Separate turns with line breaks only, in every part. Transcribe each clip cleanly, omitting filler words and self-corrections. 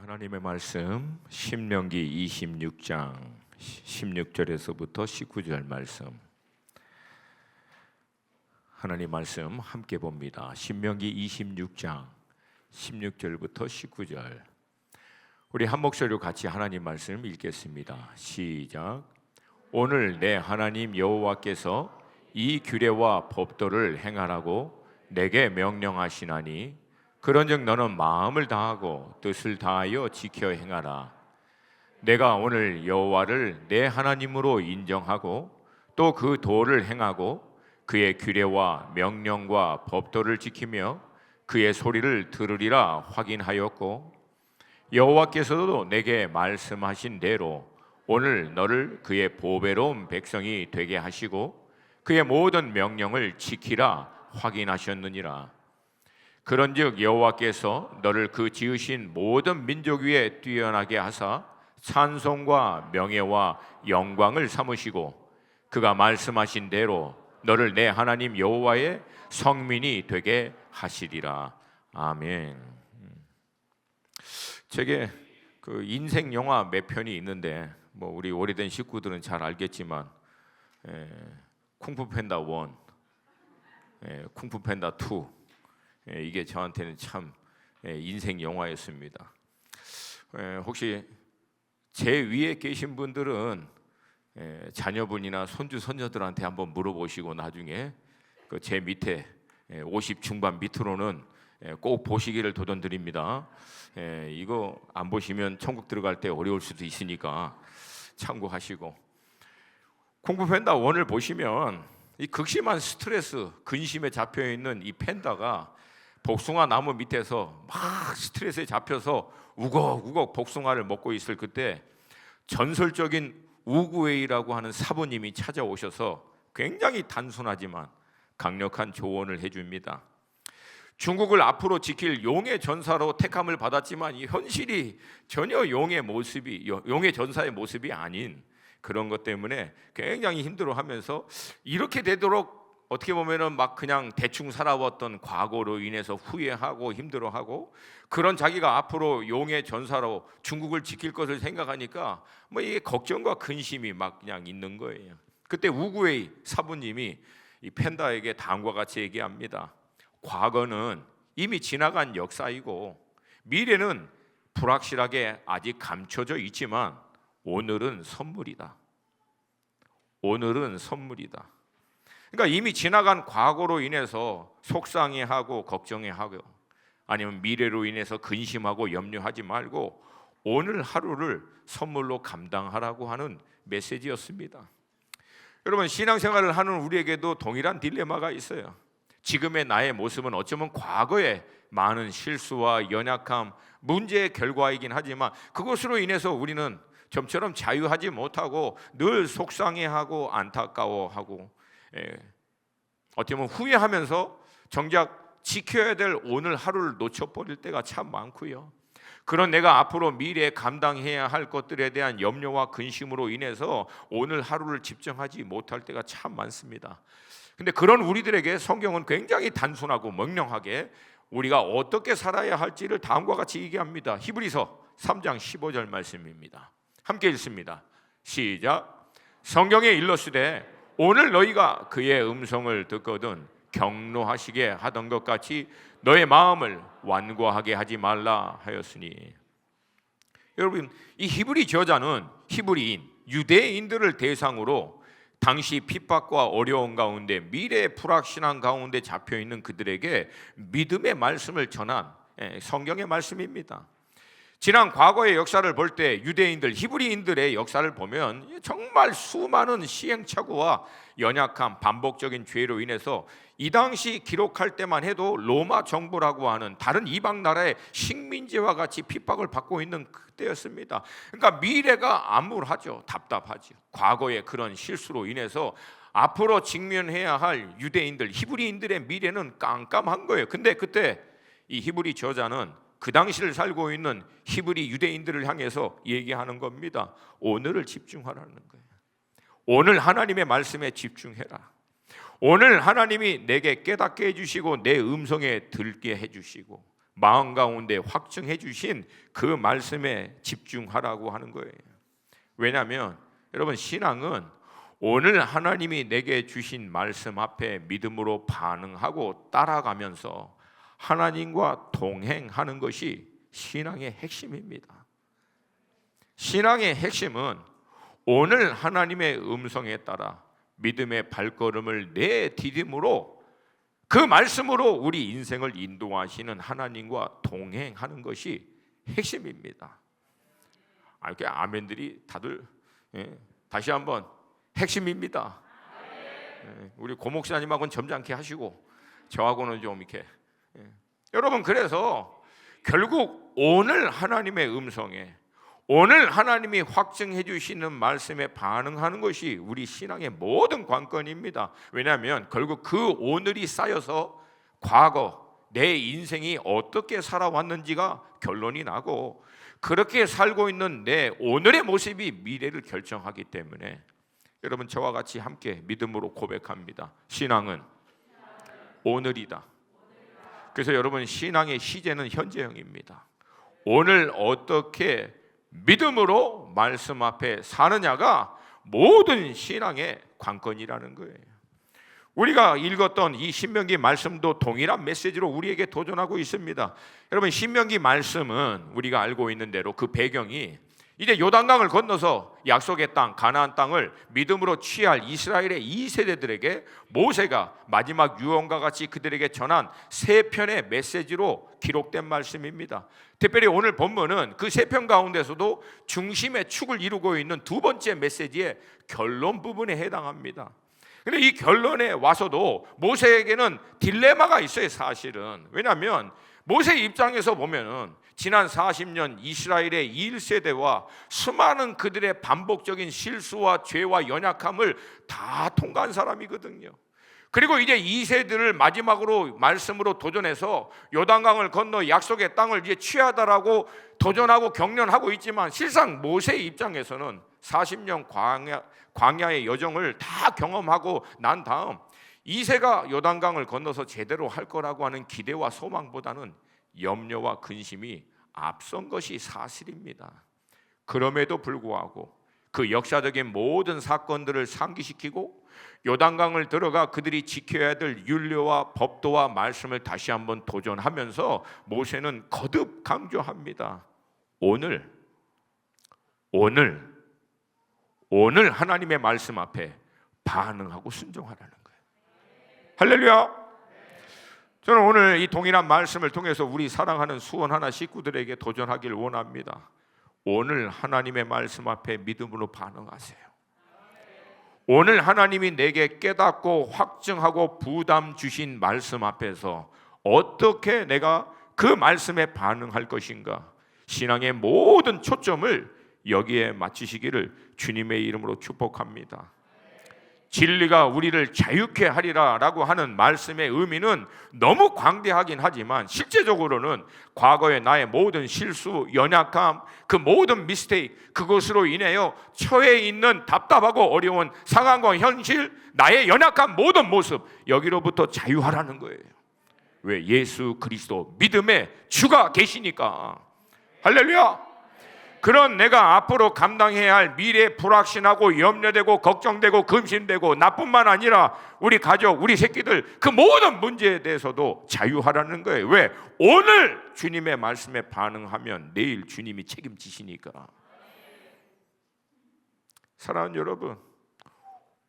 하나님의 말씀 신명기 26장 16절에서부터 19절 말씀, 하나님 말씀 함께 봅니다. 신명기 26장 16절부터 19절, 우리 한 목소리로 같이 하나님 말씀 읽겠습니다. 시작. 오늘 내 하나님 여호와께서 이 규례와 법도를 행하라고 내게 명령하시나니 그런즉 너는 마음을 다하고 뜻을 다하여 지켜 행하라. 내가 오늘 여호와를 내 하나님으로 인정하고 또 그 도를 행하고 그의 규례와 명령과 법도를 지키며 그의 소리를 들으리라 확인하였고, 여호와께서도 내게 말씀하신 대로 오늘 너를 그의 보배로운 백성이 되게 하시고 그의 모든 명령을 지키라 확인하셨느니라. 그런즉 여호와께서 너를 그 지으신 모든 민족 위에 뛰어나게 하사 찬송과 명예와 영광을 삼으시고 그가 말씀하신 대로 너를 내 하나님 여호와의 성민이 되게 하시리라. 아멘. 제게 그 인생 영화 몇 편이 있는데 뭐 우리 오래된 식구들은 잘 알겠지만 쿵푸 팬다 1, 쿵푸 팬다 2, 이게 저한테는 참 인생 영화였습니다. 혹시 제 위에 계신 분들은 자녀분이나 손주 손녀들한테 한번 물어보시고 나중에 제 밑에 50 중반 밑으로는 꼭 보시기를 도전드립니다. 이거 안 보시면 천국 들어갈 때 어려울 수도 있으니까 참고하시고, 쿵푸 팬다 1을 보시면 이 극심한 스트레스, 근심에 잡혀 있는 이 팬다가 복숭아 나무 밑에서 막 스트레스에 잡혀서 우걱우걱 복숭아를 먹고 있을 그때 전설적인 우구웨이라고 하는 사부님이 찾아오셔서 굉장히 단순하지만 강력한 조언을 해줍니다. 중국을 앞으로 지킬 용의 전사로 택함을 받았지만 이 현실이 전혀 용의 전사의 모습이 아닌 그런 것 때문에 굉장히 힘들어하면서 이렇게 되도록 어떻게 보면은 막 그냥 대충 살아왔던 과거로 인해서 후회하고 힘들어하고, 그런 자기가 앞으로 용의 전사로 중국을 지킬 것을 생각하니까 뭐 이게 걱정과 근심이 막 그냥 있는 거예요. 그때 우구웨이 사부님이 이 팬다에게 다음과 같이 얘기합니다. 과거는 이미 지나간 역사이고 미래는 불확실하게 아직 감춰져 있지만 오늘은 선물이다. 오늘은 선물이다. 그러니까 이미 지나간 과거로 인해서 속상해하고 걱정해하고 아니면 미래로 인해서 근심하고 염려하지 말고 오늘 하루를 선물로 감당하라고 하는 메시지였습니다. 여러분, 신앙생활을 하는 우리에게도 동일한 딜레마가 있어요. 지금의 나의 모습은 어쩌면 과거의 많은 실수와 연약함, 문제의 결과이긴 하지만 그것으로 인해서 우리는 좀처럼 자유하지 못하고 늘 속상해하고 안타까워하고 어떻게 보면 후회하면서 정작 지켜야 될 오늘 하루를 놓쳐버릴 때가 참 많고요. 그런 내가 앞으로 미래에 감당해야 할 것들에 대한 염려와 근심으로 인해서 오늘 하루를 집중하지 못할 때가 참 많습니다. 근데 그런 우리들에게 성경은 굉장히 단순하고 명령하게 우리가 어떻게 살아야 할지를 다음과 같이 얘기합니다. 히브리서 3장 15절 말씀입니다. 함께 읽습니다. 시작. 성경에 일렀으되 오늘 너희가 그의 음성을 듣거든 경노하시게 하던 것 같이 너의 마음을 완고하게 하지 말라 하였으니. 여러분, 이 히브리 저자는 히브리인 유대인들을 대상으로 당시 핍박과 어려운 가운데 미래의 불확실한 가운데 잡혀있는 그들에게 믿음의 말씀을 전한 성경의 말씀입니다. 지난 과거의 역사를 볼 때 유대인들, 히브리인들의 역사를 보면 정말 수많은 시행착오와 연약함, 반복적인 죄로 인해서 이 당시 기록할 때만 해도 로마 정부라고 하는 다른 이방 나라의 식민지와 같이 핍박을 받고 있는 그때였습니다. 그러니까 미래가 암울하죠. 답답하죠. 과거의 그런 실수로 인해서 앞으로 직면해야 할 유대인들, 히브리인들의 미래는 깜깜한 거예요. 근데 그때 이 히브리 저자는 그 당시를 살고 있는 히브리 유대인들을 향해서 얘기하는 겁니다. 오늘을 집중하라는 거예요. 오늘 하나님의 말씀에 집중해라. 오늘 하나님이 내게 깨닫게 해주시고 내 음성에 들게 해주시고 마음 가운데 확증해 주신 그 말씀에 집중하라고 하는 거예요. 왜냐하면 여러분, 신앙은 오늘 하나님이 내게 주신 말씀 앞에 믿음으로 반응하고 따라가면서 하나님과 동행하는 것이 신앙의 핵심입니다. 신앙의 핵심은 오늘 하나님의 음성에 따라 믿음의 발걸음을 내디딤으로 그 말씀으로 우리 인생을 인도하시는 하나님과 동행하는 것이 핵심입니다. 이렇게 아멘들이 다들 다시 한번 핵심입니다. 우리 고 목사님하고는 점잖게 하시고 저하고는 좀 이렇게 여러분, 그래서 결국 오늘 하나님의 음성에, 오늘 하나님이 확증해 주시는 말씀에 반응하는 것이 우리 신앙의 모든 관건입니다. 왜냐하면 결국 그 오늘이 쌓여서 과거 내 인생이 어떻게 살아왔는지가 결론이 나고, 그렇게 살고 있는 내 오늘의 모습이 미래를 결정하기 때문에 여러분, 저와 같이 함께 믿음으로 고백합니다. 신앙은 오늘이다. 그래서 여러분, 신앙의 시제는 현재형입니다. 오늘 어떻게 믿음으로 말씀 앞에 사느냐가 모든 신앙의 관건이라는 거예요. 우리가 읽었던 이 신명기 말씀도 동일한 메시지로 우리에게 도전하고 있습니다. 여러분, 신명기 말씀은 우리가 알고 있는 대로 그 배경이 이제 요단강을 건너서 약속의 땅 가나안 땅을 믿음으로 취할 이스라엘의 2세대들에게 모세가 마지막 유언과 같이 그들에게 전한 세 편의 메시지로 기록된 말씀입니다. 특별히 오늘 본문은 그 세 편 가운데서도 중심의 축을 이루고 있는 두 번째 메시지의 결론 부분에 해당합니다. 근데 이 결론에 와서도 모세에게는 딜레마가 있어요, 사실은. 왜냐하면 모세 입장에서 보면은 지난 40년 이스라엘의 1세대와 수많은 그들의 반복적인 실수와 죄와 연약함을 다 통과한 사람이거든요. 그리고 이제 2세들을 마지막으로 말씀으로 도전해서 요단강을 건너 약속의 땅을 이제 취하다라고 도전하고 경련하고 있지만, 실상 모세의 입장에서는 40년 광야의 여정을 다 경험하고 난 다음 2세가 요단강을 건너서 제대로 할 거라고 하는 기대와 소망보다는 염려와 근심이 앞선 것이 사실입니다. 그럼에도 불구하고 그 역사적인 모든 사건들을 상기시키고 요단강을 들어가 그들이 지켜야 될 율례와 법도와 말씀을 다시 한번 도전하면서 모세는 거듭 강조합니다. 오늘 하나님의 말씀 앞에 반응하고 순종하라는 거예요. 할렐루야. 저는 오늘 이 동일한 말씀을 통해서 우리 사랑하는 수원 하나 식구들에게 도전하길 원합니다. 오늘 하나님의 말씀 앞에 믿음으로 반응하세요. 오늘 하나님이 내게 깨닫고 확증하고 부담 주신 말씀 앞에서 어떻게 내가 그 말씀에 반응할 것인가, 신앙의 모든 초점을 여기에 맞추시기를 주님의 이름으로 축복합니다. 진리가 우리를 자유케 하리라 라고 하는 말씀의 의미는 너무 광대하긴 하지만, 실제적으로는 과거의 나의 모든 실수, 연약함, 그 모든 미스테이크, 그것으로 인하여 처해 있는 답답하고 어려운 상황과 현실, 나의 연약한 모든 모습, 여기로부터 자유하라는 거예요. 왜? 예수 그리스도 믿음의 주가 계시니까. 할렐루야. 그런 내가 앞으로 감당해야 할 미래에 불확신하고 염려되고 걱정되고 근심되고, 나뿐만 아니라 우리 가족, 우리 새끼들, 그 모든 문제에 대해서도 자유하라는 거예요. 왜? 오늘 주님의 말씀에 반응하면 내일 주님이 책임지시니까. 사랑하는 여러분,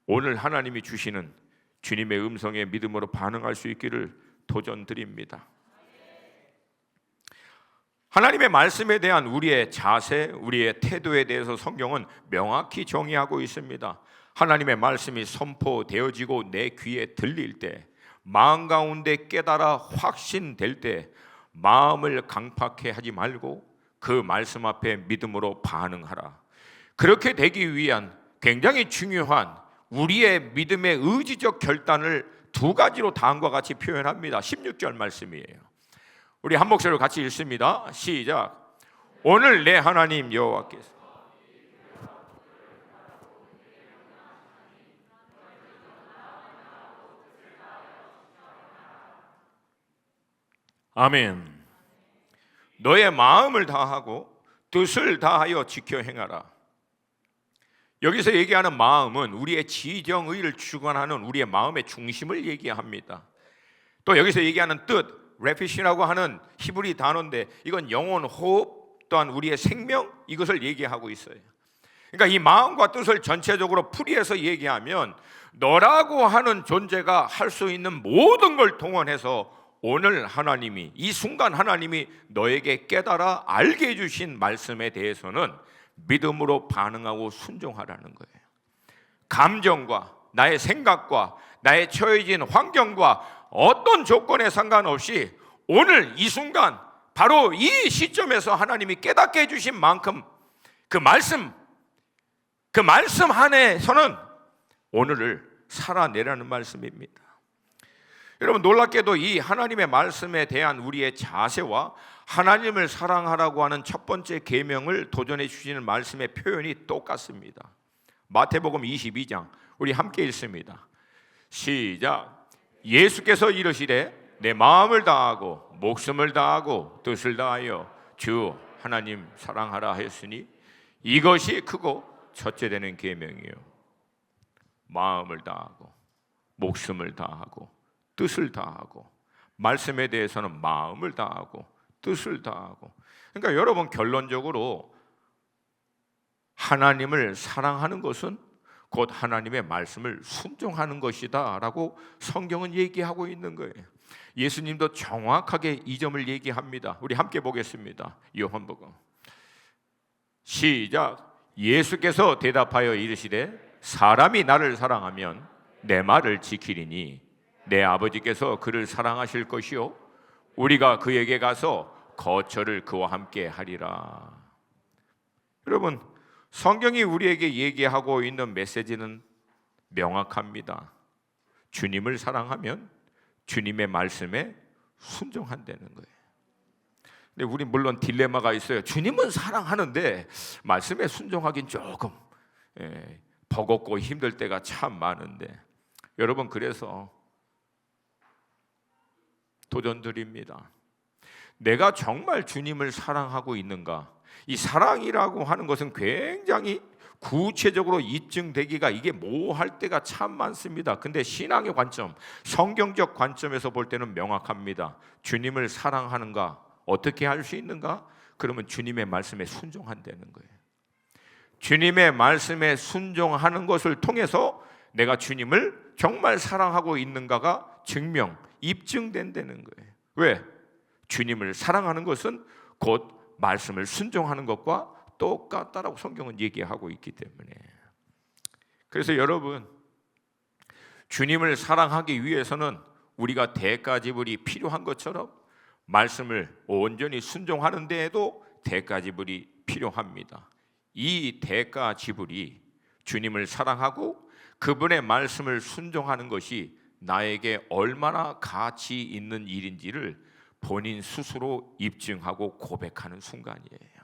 오늘 하나님이 주시는 주님의 음성에 믿음으로 반응할 수 있기를 도전드립니다. 하나님의 말씀에 대한 우리의 자세, 우리의 태도에 대해서 성경은 명확히 정의하고 있습니다. 하나님의 말씀이 선포되어지고 내 귀에 들릴 때, 마음 가운데 깨달아 확신될 때 마음을 강팍해 하지 말고 그 말씀 앞에 믿음으로 반응하라. 그렇게 되기 위한 굉장히 중요한 우리의 믿음의 의지적 결단을 두 가지로 다음과 같이 표현합니다. 16절 말씀이에요. 우리 한 목소리로 같이 읽습니다. 시작. 오늘 내 하나님 여호와께서 아멘. 너의 마음을 다하고 뜻을 다하여 지켜 행하라. 여기서 얘기하는 마음은 우리의 지정의를 주관하는 우리의 마음의 중심을 얘기합니다. 또 여기서 얘기하는 뜻, 레피시라고 하는 히브리 단어인데 이건 영혼, 호흡, 또한 우리의 생명, 이것을 얘기하고 있어요. 그러니까 이 마음과 뜻을 전체적으로 풀이해서 얘기하면 너라고 하는 존재가 할 수 있는 모든 걸 동원해서 오늘 하나님이, 이 순간 하나님이 너에게 깨달아 알게 해주신 말씀에 대해서는 믿음으로 반응하고 순종하라는 거예요. 감정과 나의 생각과 나의 처해진 환경과 어떤 조건에 상관없이 오늘 이 순간 바로 이 시점에서 하나님이 깨닫게 해주신 만큼 그 말씀 안에서는 오늘을 살아내라는 말씀입니다. 여러분, 놀랍게도 이 하나님의 말씀에 대한 우리의 자세와 하나님을 사랑하라고 하는 첫 번째 계명을 도전해 주시는 말씀의 표현이 똑같습니다. 마태복음 22장 우리 함께 읽습니다. 시작. 예수께서 이르시되 내 마음을 다하고 목숨을 다하고 뜻을 다하여 주 하나님 사랑하라 하였으니 이것이 크고 첫째 되는 계명이요. 마음을 다하고 목숨을 다하고 뜻을 다하고, 말씀에 대해서는 마음을 다하고 뜻을 다하고. 그러니까 여러분, 결론적으로 하나님을 사랑하는 것은 곧 하나님의 말씀을 순종하는 것이다 라고 성경은 얘기하고 있는 거예요. 예수님도 정확하게 이 점을 얘기합니다. 우리 함께 보겠습니다. 요한복음 시작. 예수께서 대답하여 이르시되 사람이 나를 사랑하면 내 말을 지키리니 내 아버지께서 그를 사랑하실 것이요 우리가 그에게 가서 거처를 그와 함께 하리라. 여러분, 성경이 우리에게 얘기하고 있는 메시지는 명확합니다. 주님을 사랑하면 주님의 말씀에 순종한다는 거예요. 근데 우리 물론 딜레마가 있어요. 주님은 사랑하는데 말씀에 순종하긴 조금 버겁고 힘들 때가 참 많은데, 여러분, 그래서 도전드립니다. 내가 정말 주님을 사랑하고 있는가? 이 사랑이라고 하는 것은 굉장히 구체적으로 입증되기가 이게 모호할 때가 참 많습니다. 근데 신앙의 관점, 성경적 관점에서 볼 때는 명확합니다. 주님을 사랑하는가? 어떻게 할 수 있는가? 그러면 주님의 말씀에 순종한다는 거예요. 주님의 말씀에 순종하는 것을 통해서 내가 주님을 정말 사랑하고 있는가가 증명, 입증된다는 거예요. 왜? 주님을 사랑하는 것은 곧 말씀을 순종하는 것과 똑같다라고 성경은 얘기하고 있기 때문에. 그래서 여러분, 주님을 사랑하기 위해서는 우리가 대가 지불이 필요한 것처럼 말씀을 온전히 순종하는 데에도 대가 지불이 필요합니다. 이 대가 지불이 주님을 사랑하고 그분의 말씀을 순종하는 것이 나에게 얼마나 가치 있는 일인지를 본인 스스로 입증하고 고백하는 순간이에요.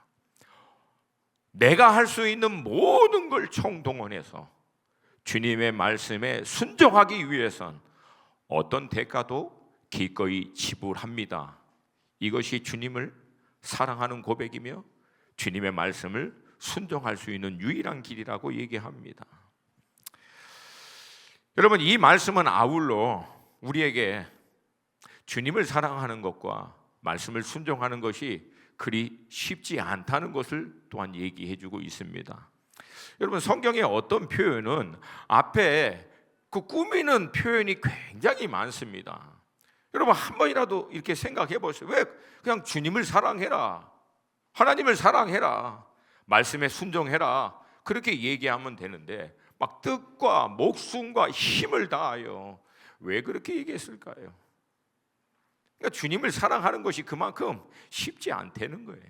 내가 할 수 있는 모든 걸 총동원해서 주님의 말씀에 순종하기 위해선 어떤 대가도 기꺼이 지불합니다. 이것이 주님을 사랑하는 고백이며 주님의 말씀을 순종할 수 있는 유일한 길이라고 얘기합니다. 여러분, 이 말씀은 아울러 우리에게 주님을 사랑하는 것과 말씀을 순종하는 것이 그리 쉽지 않다는 것을 또한 얘기해 주고 있습니다. 여러분, 성경의 어떤 표현은 앞에 그 꾸미는 표현이 굉장히 많습니다. 여러분, 한 번이라도 이렇게 생각해 보세요. 왜 그냥 주님을 사랑해라, 하나님을 사랑해라, 말씀에 순종해라, 그렇게 얘기하면 되는데 막 뜻과 목숨과 힘을 다하여 왜 그렇게 얘기했을까요? 그러니까 주님을 사랑하는 것이 그만큼 쉽지 않다는 거예요.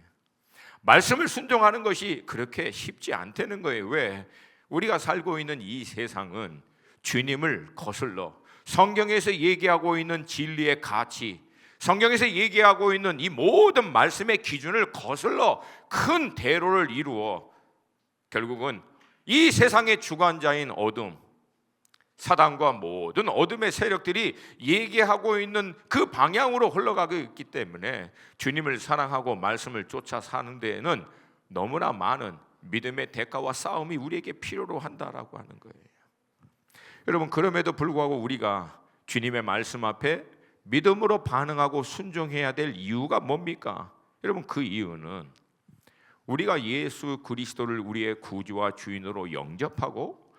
말씀을 순종하는 것이 그렇게 쉽지 않다는 거예요. 왜? 우리가 살고 있는 이 세상은 주님을 거슬러 성경에서 얘기하고 있는 진리의 가치, 성경에서 얘기하고 있는 이 모든 말씀의 기준을 거슬러 큰 대로를 이루어 결국은 이 세상의 주관자인 어둠, 사단과 모든 어둠의 세력들이 얘기하고 있는 그 방향으로 흘러가고 있기 때문에 주님을 사랑하고 말씀을 쫓아 사는 데에는 너무나 많은 믿음의 대가와 싸움이 우리에게 필요로 한다라고 하는 거예요. 여러분, 그럼에도 불구하고 우리가 주님의 말씀 앞에 믿음으로 반응하고 순종해야 될 이유가 뭡니까? 여러분, 그 이유는 우리가 예수 그리스도를 우리의 구주와 주인으로 영접하고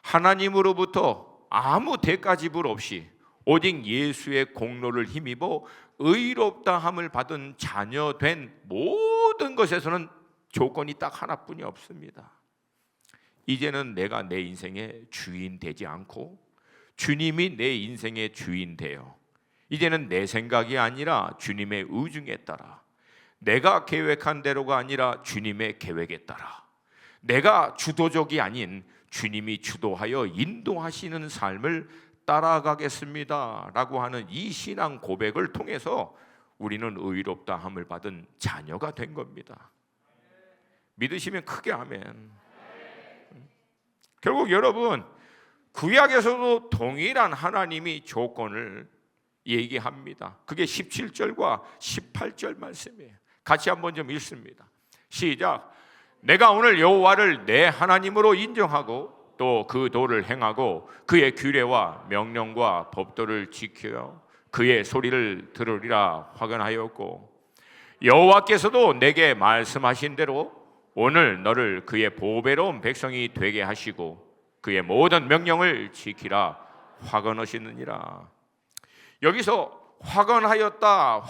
하나님으로부터 아무 대가 지불 없이 오직 예수의 공로를 힘입어 의롭다함을 받은 자녀된 모든 것에서는 조건이 딱 하나뿐이 없습니다. 이제는 내가 내 인생의 주인 되지 않고 주님이 내 인생의 주인 되어 이제는 내 생각이 아니라 주님의 의중에 따라, 내가 계획한 대로가 아니라 주님의 계획에 따라, 내가 주도적이 아닌 주님이 주도하여 인도하시는 삶을 따라가겠습니다 라고 하는 이 신앙 고백을 통해서 우리는 의롭다함을 받은 자녀가 된 겁니다. 믿으시면 크게 아멘. 결국 여러분, 구약에서도 동일한 하나님이 조건을 얘기합니다. 그게 17절과 18절 말씀이에요. 같이 한번 좀 읽습니다. 시작. 내가 오늘 여호와를 내 하나님으로 인정하고 또 그 도를 행하고 그의 규례와 명령과 법도를 지켜 그의 소리를 들으리라 확언하였고, 여호와께서도 내게 말씀하신 대로 오늘 너를 그의 보배로운 백성이 되게 하시고 그의 모든 명령을 지키라 확언하시느니라. 여기서 확언하였다,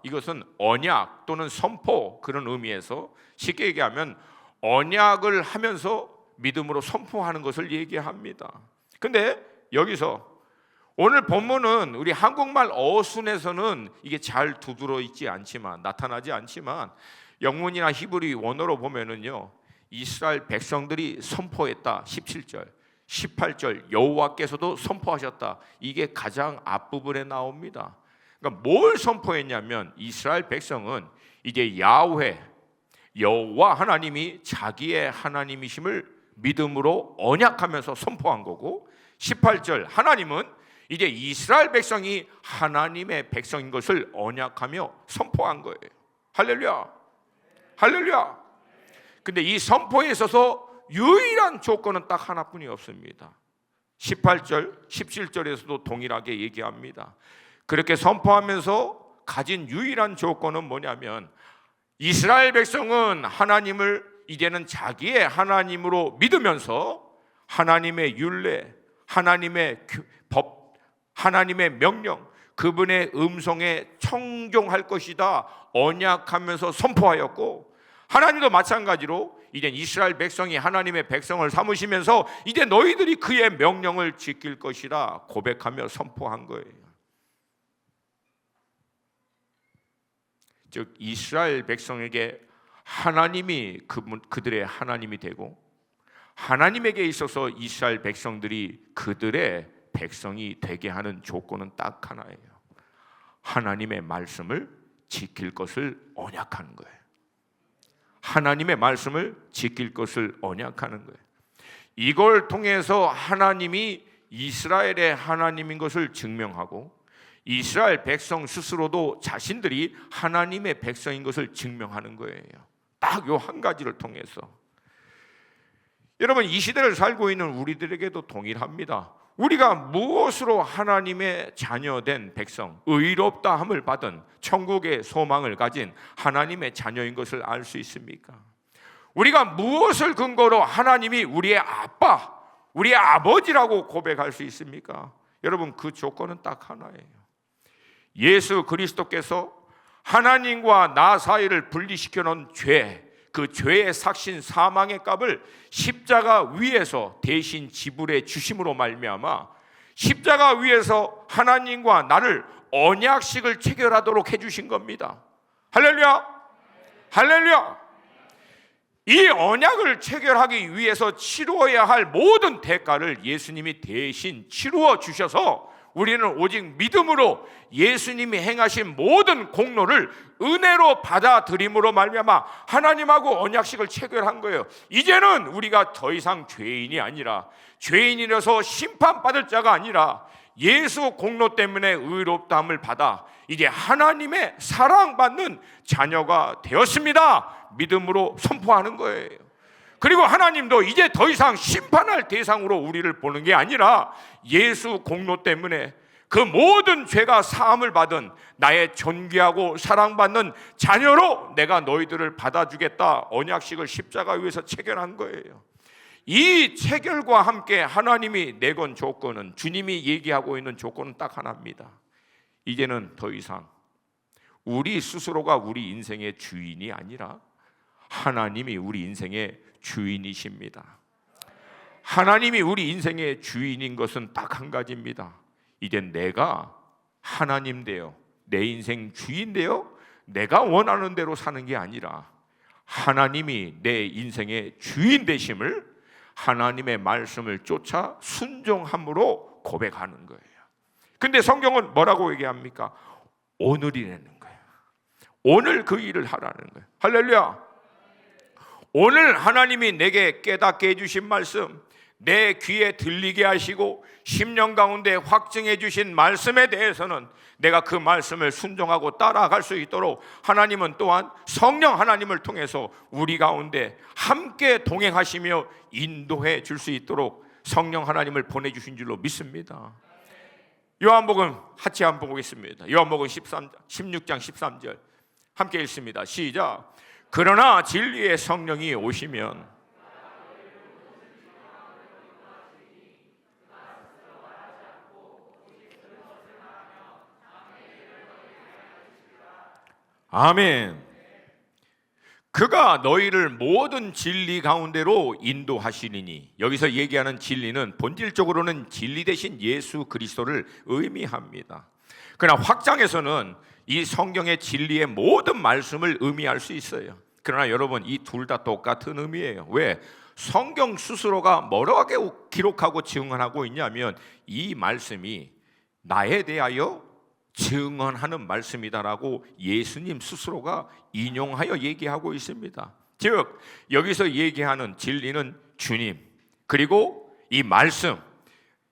이것은 언약 또는 선포, 그런 의미에서 쉽게 얘기하면 언약을 하면서 믿음으로 선포하는 것을 얘기합니다. 근데 여기서 오늘 본문은 우리 한국말 어순에서는 이게 잘 두드러 있지 않지만, 나타나지 않지만 영문이나 히브리 원어로 보면은요, 이스라엘 백성들이 선포했다 17절, 18절 여호와께서도 선포하셨다, 이게 가장 앞부분에 나옵니다. 그러니까 뭘 선포했냐면 이스라엘 백성은 이제 야훼, 여호와 하나님이 자기의 하나님이심을 믿음으로 언약하면서 선포한 거고, 18절 하나님은 이제 이스라엘 백성이 하나님의 백성인 것을 언약하며 선포한 거예요. 할렐루야. 할렐루야. 근데 이 선포에 있어서 유일한 조건은 딱 하나뿐이 없습니다. 18절, 17절에서도 동일하게 얘기합니다. 그렇게 선포하면서 가진 유일한 조건은 뭐냐면 이스라엘 백성은 하나님을 이제는 자기의 하나님으로 믿으면서 하나님의 율례, 하나님의 법, 하나님의 명령, 그분의 음성에 청종할 것이다 언약하면서 선포하였고, 하나님도 마찬가지로 이제 이스라엘 백성이 하나님의 백성을 삼으시면서 이제 너희들이 그의 명령을 지킬 것이라 고백하며 선포한 거예요. 즉 이스라엘 백성에게 하나님이 그들의 하나님이 되고, 하나님에게 있어서 이스라엘 백성들이 그들의 백성이 되게 하는 조건은 딱 하나예요. 하나님의 말씀을 지킬 것을 언약하는 거예요. 하나님의 말씀을 지킬 것을 언약하는 거예요. 이걸 통해서 하나님이 이스라엘의 하나님인 것을 증명하고, 이스라엘 백성 스스로도 자신들이 하나님의 백성인 것을 증명하는 거예요. 딱 요 한 가지를 통해서. 여러분, 이 시대를 살고 있는 우리들에게도 동일합니다. 우리가 무엇으로 하나님의 자녀된 백성, 의롭다함을 받은 천국의 소망을 가진 하나님의 자녀인 것을 알 수 있습니까? 우리가 무엇을 근거로 하나님이 우리의 아빠, 우리의 아버지라고 고백할 수 있습니까? 여러분, 그 조건은 딱 하나예요. 예수 그리스도께서 하나님과 나 사이를 분리시켜 놓은 죄, 그 죄의 삭신 사망의 값을 십자가 위에서 대신 지불해 주심으로 말미암아 십자가 위에서 하나님과 나를 언약식을 체결하도록 해주신 겁니다. 할렐루야. 할렐루야. 이 언약을 체결하기 위해서 치루어야 할 모든 대가를 예수님이 대신 치루어 주셔서 우리는 오직 믿음으로 예수님이 행하신 모든 공로를 은혜로 받아들임으로 말미암아 하나님하고 언약식을 체결한 거예요. 이제는 우리가 더 이상 죄인이 아니라, 죄인이라서 심판받을 자가 아니라 예수 공로 때문에 의롭다함을 받아 이제 하나님의 사랑받는 자녀가 되었습니다. 믿음으로 선포하는 거예요. 그리고 하나님도 이제 더 이상 심판할 대상으로 우리를 보는 게 아니라 예수 공로 때문에 그 모든 죄가 사함을 받은 나의 존귀하고 사랑받는 자녀로 내가 너희들을 받아주겠다, 언약식을 십자가 위에서 체결한 거예요. 이 체결과 함께 하나님이 내건 조건은, 주님이 얘기하고 있는 조건은 딱 하나입니다. 이제는 더 이상 우리 스스로가 우리 인생의 주인이 아니라 하나님이 우리 인생의 주인이십니다. 하나님이 우리 인생의 주인인 것은 딱 한 가지입니다. 이제 내가 하나님 되어 내 인생 주인 되어 내가 원하는 대로 사는 게 아니라 하나님이 내 인생의 주인 되심을, 하나님의 말씀을 쫓아 순종함으로 고백하는 거예요. 근데 성경은 뭐라고 얘기합니까? 오늘이라는 거예요. 오늘 그 일을 하라는 거예요. 할렐루야. 오늘 하나님이 내게 깨닫게 해주신 말씀, 내 귀에 들리게 하시고 심령 가운데 확증해 주신 말씀에 대해서는 내가 그 말씀을 순종하고 따라갈 수 있도록 하나님은 또한 성령 하나님을 통해서 우리 가운데 함께 동행하시며 인도해 줄 수 있도록 성령 하나님을 보내주신 줄로 믿습니다. 요한복음 같이 한번 보겠습니다. 요한복음 16장 13절 함께 읽습니다. 시작. 그러나 진리의 성령이 오시면 아멘. 그가 너희를 모든 진리 가운데로 인도하시리니, 여기서 얘기하는 진리는 본질적으로는 진리 대신 예수 그리스도를 의미합니다. 그러나 확장해서는 이 성경의 진리의 모든 말씀을 의미할 수 있어요. 그러나 여러분, 이 둘 다 똑같은 의미예요. 왜? 성경 스스로가 뭐라고 기록하고 증언하고 있냐면 이 말씀이 나에 대하여 증언하는 말씀이다라고 예수님 스스로가 인용하여 얘기하고 있습니다. 즉 여기서 얘기하는 진리는 주님, 그리고 이 말씀,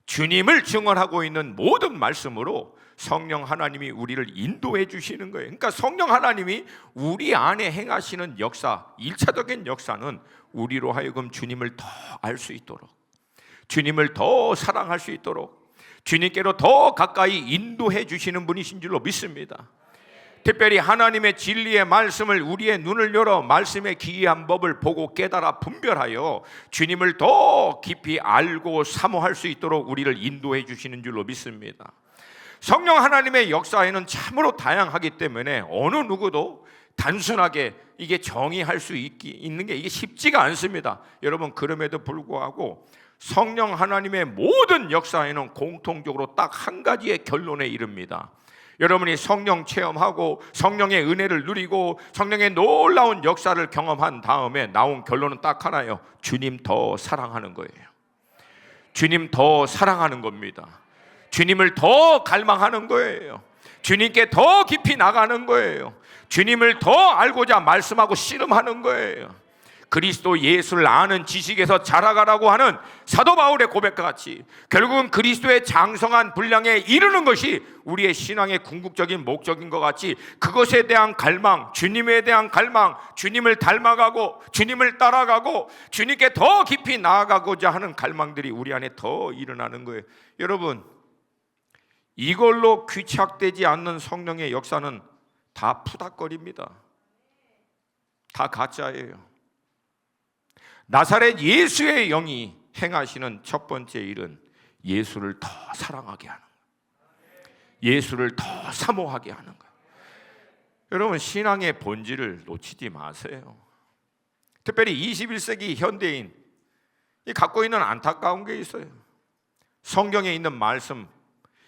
주님을 증언하고 있는 모든 말씀으로 성령 하나님이 우리를 인도해 주시는 거예요. 그러니까 성령 하나님이 우리 안에 행하시는 역사, 1차적인 역사는 우리로 하여금 주님을 더 알 수 있도록, 주님을 더 사랑할 수 있도록, 주님께로 더 가까이 인도해 주시는 분이신 줄로 믿습니다. 특별히 하나님의 진리의 말씀을 우리의 눈을 열어 말씀의 기이한 법을 보고 깨달아 분별하여 주님을 더 깊이 알고 사모할 수 있도록 우리를 인도해 주시는 줄로 믿습니다. 성령 하나님의 역사에는 참으로 다양하기 때문에 어느 누구도 단순하게 이게 정의할 수 있는 게 이게 쉽지가 않습니다. 여러분, 그럼에도 불구하고 성령 하나님의 모든 역사에는 공통적으로 딱 한 가지의 결론에 이릅니다. 여러분이 성령 체험하고 성령의 은혜를 누리고 성령의 놀라운 역사를 경험한 다음에 나온 결론은 딱 하나예요. 주님 더 사랑하는 거예요. 주님 더 사랑하는 겁니다. 주님을 더 갈망하는 거예요. 주님께 더 깊이 나가는 거예요. 주님을 더 알고자 말씀하고 씨름하는 거예요. 그리스도 예수를 아는 지식에서 자라가라고 하는 사도 바울의 고백과 같이 결국은 그리스도의 장성한 분량에 이르는 것이 우리의 신앙의 궁극적인 목적인 것 같이 그것에 대한 갈망, 주님에 대한 갈망, 주님을 닮아가고 주님을 따라가고 주님께 더 깊이 나아가고자 하는 갈망들이 우리 안에 더 일어나는 거예요. 여러분, 이걸로 귀착되지 않는 성령의 역사는 다 푸닥거립니다. 다 가짜예요. 나사렛 예수의 영이 행하시는 첫 번째 일은 예수를 더 사랑하게 하는 거예요. 예수를 더 사모하게 하는 거예요. 여러분, 신앙의 본질을 놓치지 마세요. 특별히 21세기 현대인이 갖고 있는 안타까운 게 있어요. 성경에 있는 말씀,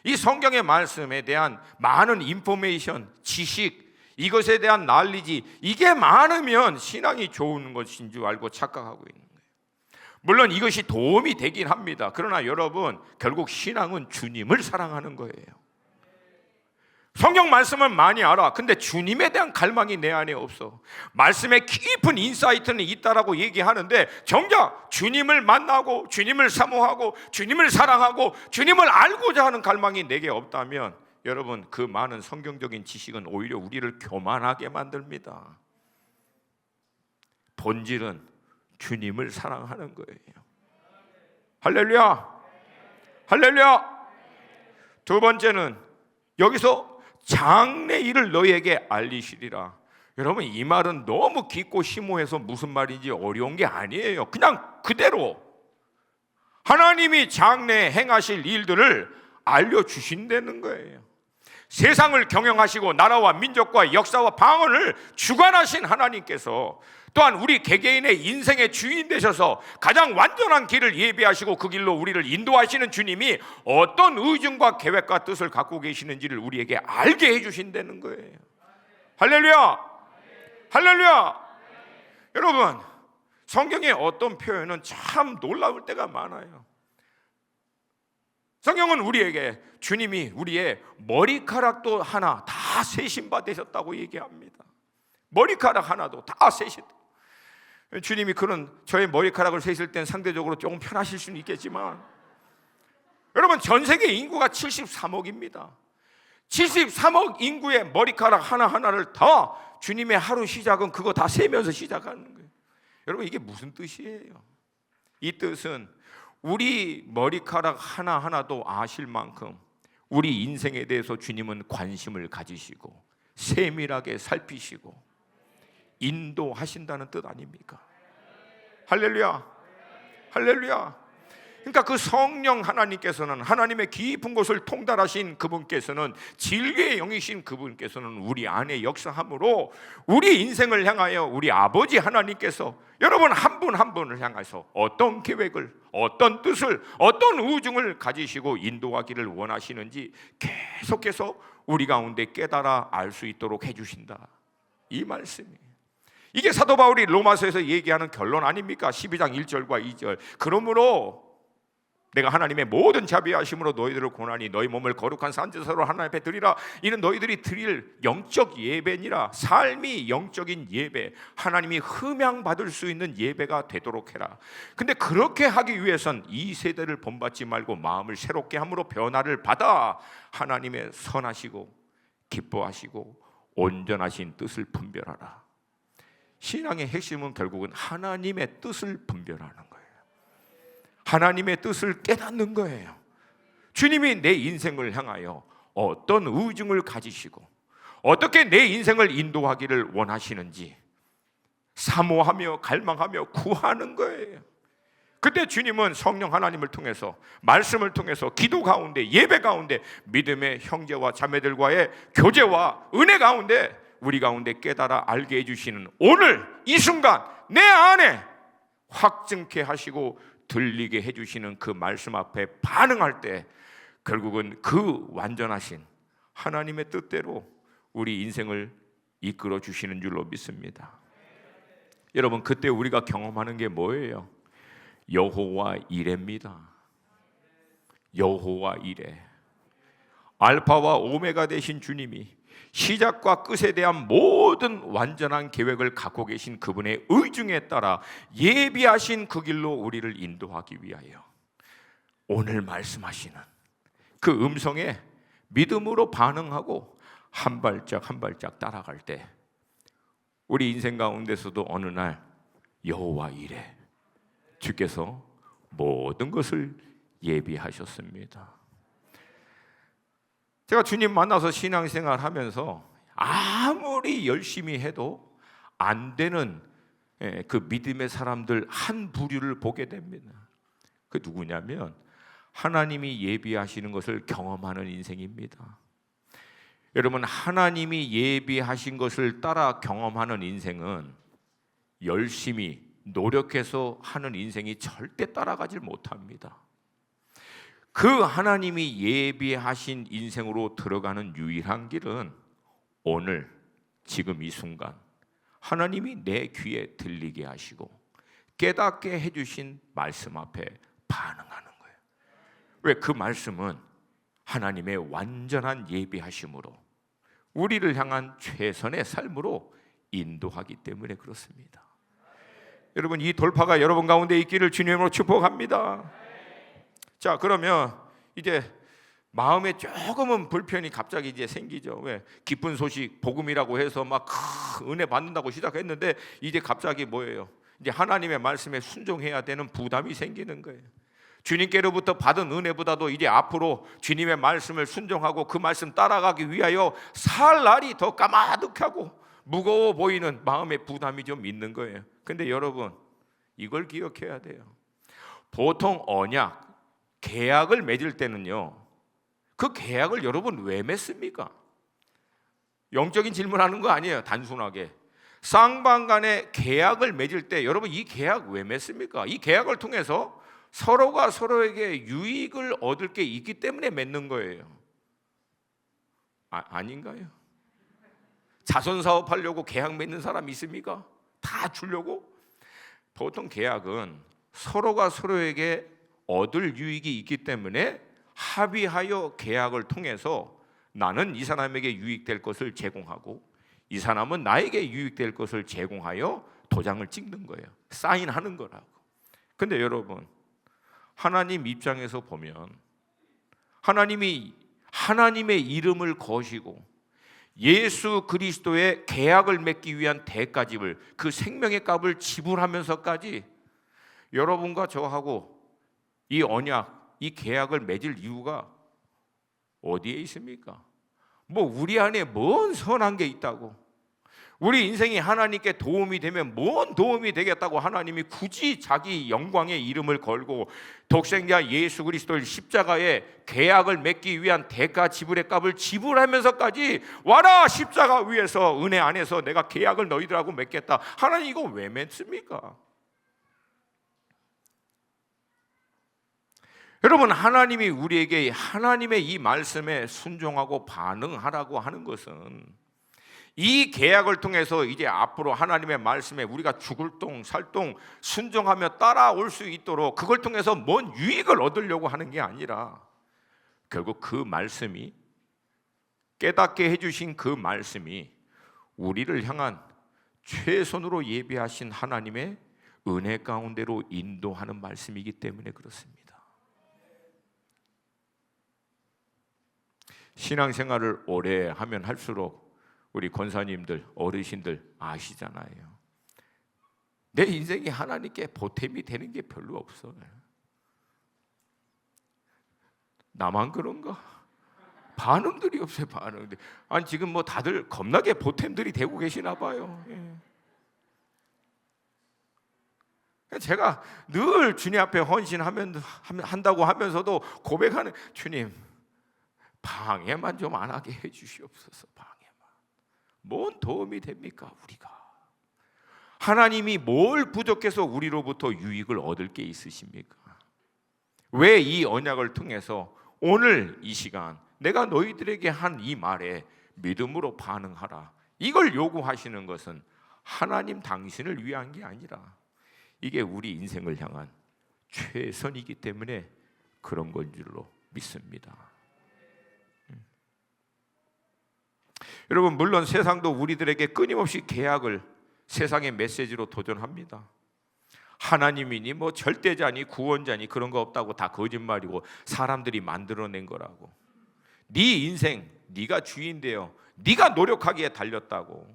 이 성경의 말씀에 대한 많은 인포메이션, 지식, 이것에 대한 난리지, 이게 많으면 신앙이 좋은 것인 줄 알고 착각하고 있는 거예요. 물론 이것이 도움이 되긴 합니다. 그러나 여러분, 결국 신앙은 주님을 사랑하는 거예요. 성경 말씀을 많이 알아. 근데 주님에 대한 갈망이 내 안에 없어. 말씀에 깊은 인사이트는 있다라고 얘기하는데 정작 주님을 만나고 주님을 사모하고 주님을 사랑하고 주님을 알고자 하는 갈망이 내게 없다면 여러분, 그 많은 성경적인 지식은 오히려 우리를 교만하게 만듭니다. 본질은 주님을 사랑하는 거예요. 할렐루야, 할렐루야. 두 번째는 여기서 장래 일을 너희에게 알리시리라. 여러분, 이 말은 너무 깊고 심오해서 무슨 말인지 어려운 게 아니에요. 그냥 그대로 하나님이 장래에 행하실 일들을 알려주신다는 거예요. 세상을 경영하시고 나라와 민족과 역사와 방언을 주관하신 하나님께서 또한 우리 개개인의 인생의 주인 되셔서 가장 완전한 길을 예비하시고 그 길로 우리를 인도하시는 주님이 어떤 의중과 계획과 뜻을 갖고 계시는지를 우리에게 알게 해주신다는 거예요. 할렐루야, 할렐루야. 여러분, 성경의 어떤 표현은 참 놀라울 때가 많아요. 성경은 우리에게 주님이 우리의 머리카락도 하나 다 세신 바 되셨다고 얘기합니다. 머리카락 하나도 다 세신. 주님이 그런 저의 머리카락을 세실 땐 상대적으로 조금 편하실 수는 있겠지만 여러분, 전 세계 인구가 73억입니다. 73억 인구의 머리카락 하나하나를 다 주님의 하루 시작은 그거 다 세면서 시작하는 거예요. 여러분, 이게 무슨 뜻이에요? 이 뜻은 우리 머리카락 하나하나도 아실 만큼 우리 인생에 대해서 주님은 관심을 가지시고 세밀하게 살피시고 인도하신다는 뜻 아닙니까? 할렐루야, 할렐루야. 그러니까 그 성령 하나님께서는, 하나님의 깊은 곳을 통달하신 그분께서는, 진리의 영이신 그분께서는 우리 안에 역사함으로 우리 인생을 향하여 우리 아버지 하나님께서 여러분 한 분 한 분을 향해서 어떤 계획을, 어떤 뜻을, 어떤 의중을 가지시고 인도하기를 원하시는지 계속해서 우리 가운데 깨달아 알 수 있도록 해주신다, 이 말씀이에요. 이게 사도 바울이 로마서에서 얘기하는 결론 아닙니까? 12장 1절과 2절. 그러므로 내가 하나님의 모든 자비하심으로 너희들을 고나니 너희 몸을 거룩한 산제사로 하나님 앞에 드리라. 이는 너희들이 드릴 영적 예배니라. 삶이 영적인 예배, 하나님이 흠양받을 수 있는 예배가 되도록 해라. 근데 그렇게 하기 위해선 이 세대를 본받지 말고 마음을 새롭게 함으로 변화를 받아 하나님의 선하시고 기뻐하시고 온전하신 뜻을 분별하라. 신앙의 핵심은 결국은 하나님의 뜻을 분별하는 거예요. 하나님의 뜻을 깨닫는 거예요. 주님이 내 인생을 향하여 어떤 의중을 가지시고 어떻게 내 인생을 인도하기를 원하시는지 사모하며 갈망하며 구하는 거예요. 그때 주님은 성령 하나님을 통해서, 말씀을 통해서, 기도 가운데, 예배 가운데, 믿음의 형제와 자매들과의 교제와 은혜 가운데 우리 가운데 깨달아 알게 해주시는 오늘 이 순간 내 안에 확증케 하시고 들리게 해주시는 그 말씀 앞에 반응할 때 결국은 그 완전하신 하나님의 뜻대로 우리 인생을 이끌어 주시는 줄로 믿습니다. 여러분, 그때 우리가 경험하는 게 뭐예요? 여호와 이레입니다. 여호와 이레. 알파와 오메가 되신 주님이 시작과 끝에 대한 모든 완전한 계획을 갖고 계신 그분의 의중에 따라 예비하신 그 길로 우리를 인도하기 위하여 오늘 말씀하시는 그 음성에 믿음으로 반응하고 한 발짝 한 발짝 따라갈 때 우리 인생 가운데서도 어느 날 여호와 이레, 주께서 모든 것을 예비하셨습니다. 제가 주님 만나서 신앙생활 하면서 아무리 열심히 해도 안 되는 그 믿음의 사람들 한 부류를 보게 됩니다. 그 누구냐면 하나님이 예비하시는 것을 경험하는 인생입니다. 여러분, 하나님이 예비하신 것을 따라 경험하는 인생은 열심히 노력해서 하는 인생이 절대 따라가질 못합니다. 그 하나님이 예비하신 인생으로 들어가는 유일한 길은 오늘 지금 이 순간 하나님이 내 귀에 들리게 하시고 깨닫게 해주신 말씀 앞에 반응하는 거예요. 왜? 그 말씀은 하나님의 완전한 예비하심으로 우리를 향한 최선의 삶으로 인도하기 때문에 그렇습니다. 여러분, 이 돌파가 여러분 가운데 있기를 주님으로 축복합니다. 자, 그러면 이제 마음에 조금은 불편이 갑자기 이제 생기죠. 왜? 기쁜 소식, 복음이라고 해서 막 은혜 받는다고 시작했는데 이제 갑자기 뭐예요? 이제 하나님의 말씀에 순종해야 되는 부담이 생기는 거예요. 주님께로부터 받은 은혜보다도 이제 앞으로 주님의 말씀을 순종하고 그 말씀 따라가기 위하여 살 날이 더 까마득하고 무거워 보이는 마음의 부담이 좀 있는 거예요. 근데 여러분, 이걸 기억해야 돼요. 보통 언약, 계약을 맺을 때는요, 그 계약을 여러분 왜 맺습니까? 영적인 질문하는 거 아니에요. 단순하게 쌍방간의 계약을 맺을 때 여러분, 이 계약 왜 맺습니까? 이 계약을 통해서 서로가 서로에게 유익을 얻을 게 있기 때문에 맺는 거예요. 아닌가요? 자선 사업하려고 계약 맺는 사람 있습니까? 다 주려고? 보통 계약은 서로가 서로에게 얻을 유익이 있기 때문에 합의하여 계약을 통해서 나는 이 사람에게 유익될 것을 제공하고 이 사람은 나에게 유익될 것을 제공하여 도장을 찍는 거예요. 사인하는 거라고. 근데 여러분, 하나님 입장에서 보면 하나님이 하나님의 이름을 거시고 예수 그리스도의 계약을 맺기 위한 대가집을, 그 생명의 값을 지불하면서까지 여러분과 저하고 이 언약, 이 계약을 맺을 이유가 어디에 있습니까? 뭐 우리 안에 뭔 선한 게 있다고, 우리 인생이 하나님께 도움이 되면 뭔 도움이 되겠다고 하나님이 굳이 자기 영광의 이름을 걸고 독생자 예수 그리스도의 십자가에 계약을 맺기 위한 대가 지불의 값을 지불하면서까지 와라 십자가 위에서 은혜 안에서 내가 계약을 너희들하고 맺겠다. 하나님 이거 왜 맺습니까? 여러분, 하나님이 우리에게 하나님의 이 말씀에 순종하고 반응하라고 하는 것은 이 계약을 통해서 이제 앞으로 하나님의 말씀에 우리가 죽을 똥 살똥 순종하며 따라올 수 있도록 그걸 통해서 뭔 유익을 얻으려고 하는 게 아니라 결국 그 말씀이, 깨닫게 해주신 그 말씀이 우리를 향한 최선으로 예비하신 하나님의 은혜 가운데로 인도하는 말씀이기 때문에 그렇습니다. 신앙생활을 오래 하면 할수록 우리 권사님들, 어르신들 아시잖아요. 내 인생이 하나님께 보탬이 되는 게 별로 없어요. 나만 그런가? 반응들이 없어요. 반응들. 아니 지금 뭐 다들 겁나게 보탬들이 되고 계시나 봐요. 제가 늘 주님 앞에 한다고 하면서도 고백하는, 주님 방해만 좀 안 하게 해주시옵소서. 방해만. 뭔 도움이 됩니까? 우리가 하나님이 뭘 부족해서 우리로부터 유익을 얻을 게 있으십니까? 왜 이 언약을 통해서 오늘 이 시간 내가 너희들에게 한 이 말에 믿음으로 반응하라, 이걸 요구하시는 것은 하나님 당신을 위한 게 아니라 이게 우리 인생을 향한 최선이기 때문에 그런 건 줄로 믿습니다. 여러분, 물론 세상도 우리들에게 끊임없이 계약을 세상의 메시지로 도전합니다. 하나님이니 뭐 절대자니 구원자니 그런 거 없다고, 다 거짓말이고 사람들이 만들어낸 거라고. 네 인생 네가 주인되어 네가 노력하기에 달렸다고,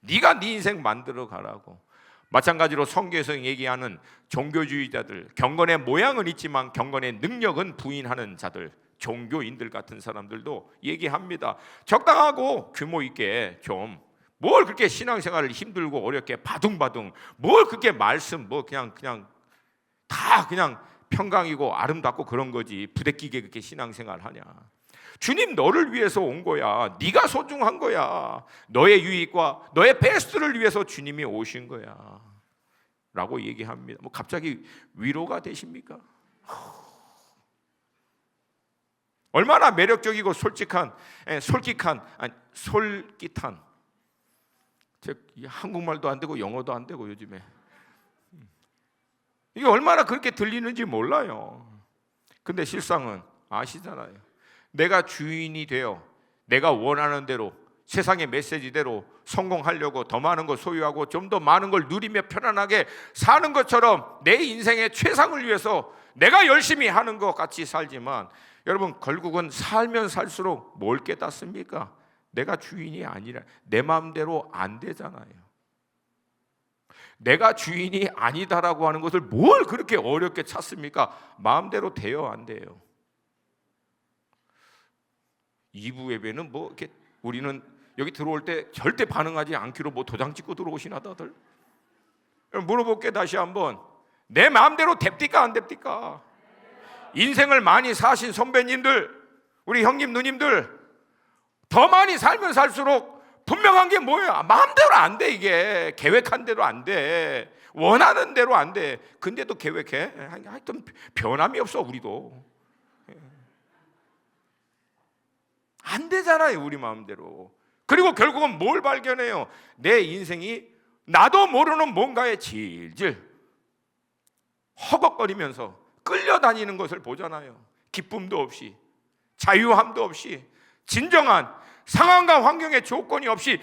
네가 네 인생 만들어 가라고. 마찬가지로 성경에서 얘기하는 종교주의자들, 경건의 모양은 있지만 경건의 능력은 부인하는 자들, 종교인들 같은 사람들도 얘기합니다. 적당하고 규모 있게 좀, 뭘 그렇게 신앙생활을 힘들고 어렵게 바둥바둥, 뭘 그렇게 말씀 뭐 그냥 다 그냥 평강이고 아름답고 그런 거지, 부대끼게 그렇게 신앙생활 하냐. 주님 너를 위해서 온 거야. 네가 소중한 거야. 너의 유익과 너의 베스트를 위해서 주님이 오신 거야 라고 얘기합니다. 뭐 갑자기 위로가 되십니까? 얼마나 매력적이고 솔직한, 솔깃한, 한국말도 안 되고 영어도 안 되고 요즘에 이게 얼마나 그렇게 들리는지 몰라요. 근데 실상은 아시잖아요. 내가 주인이 되어 내가 원하는 대로 세상의 메시지대로 성공하려고 더 많은 걸 소유하고 좀 더 많은 걸 누리며 편안하게 사는 것처럼 내 인생의 최상을 위해서 내가 열심히 하는 것 같이 살지만, 여러분 결국은 살면 살수록 뭘 깨닫습니까? 내가 주인이 아니라 내 마음대로 안 되잖아요. 내가 주인이 아니다라고 하는 것을 뭘 그렇게 어렵게 찾습니까? 마음대로 돼요, 안 돼요? 2부 예배는 뭐 이렇게 우리는 여기 들어올 때 절대 반응하지 않기로 뭐 도장 찍고 들어오시나 다들? 물어볼게 다시 한번. 내 마음대로 됩니까 안 됩니까? 인생을 많이 사신 선배님들, 우리 형님 누님들, 더 많이 살면 살수록 분명한 게 뭐예요? 마음대로 안 돼. 이게 계획한 대로 안 돼. 원하는 대로 안 돼. 근데도 계획해. 하여튼 변함이 없어. 우리도 안 되잖아요, 우리 마음대로. 그리고 결국은 뭘 발견해요? 내 인생이 나도 모르는 뭔가에 질질 허걱거리면서 끌려다니는 것을 보잖아요. 기쁨도 없이, 자유함도 없이, 진정한 상황과 환경의 조건이 없이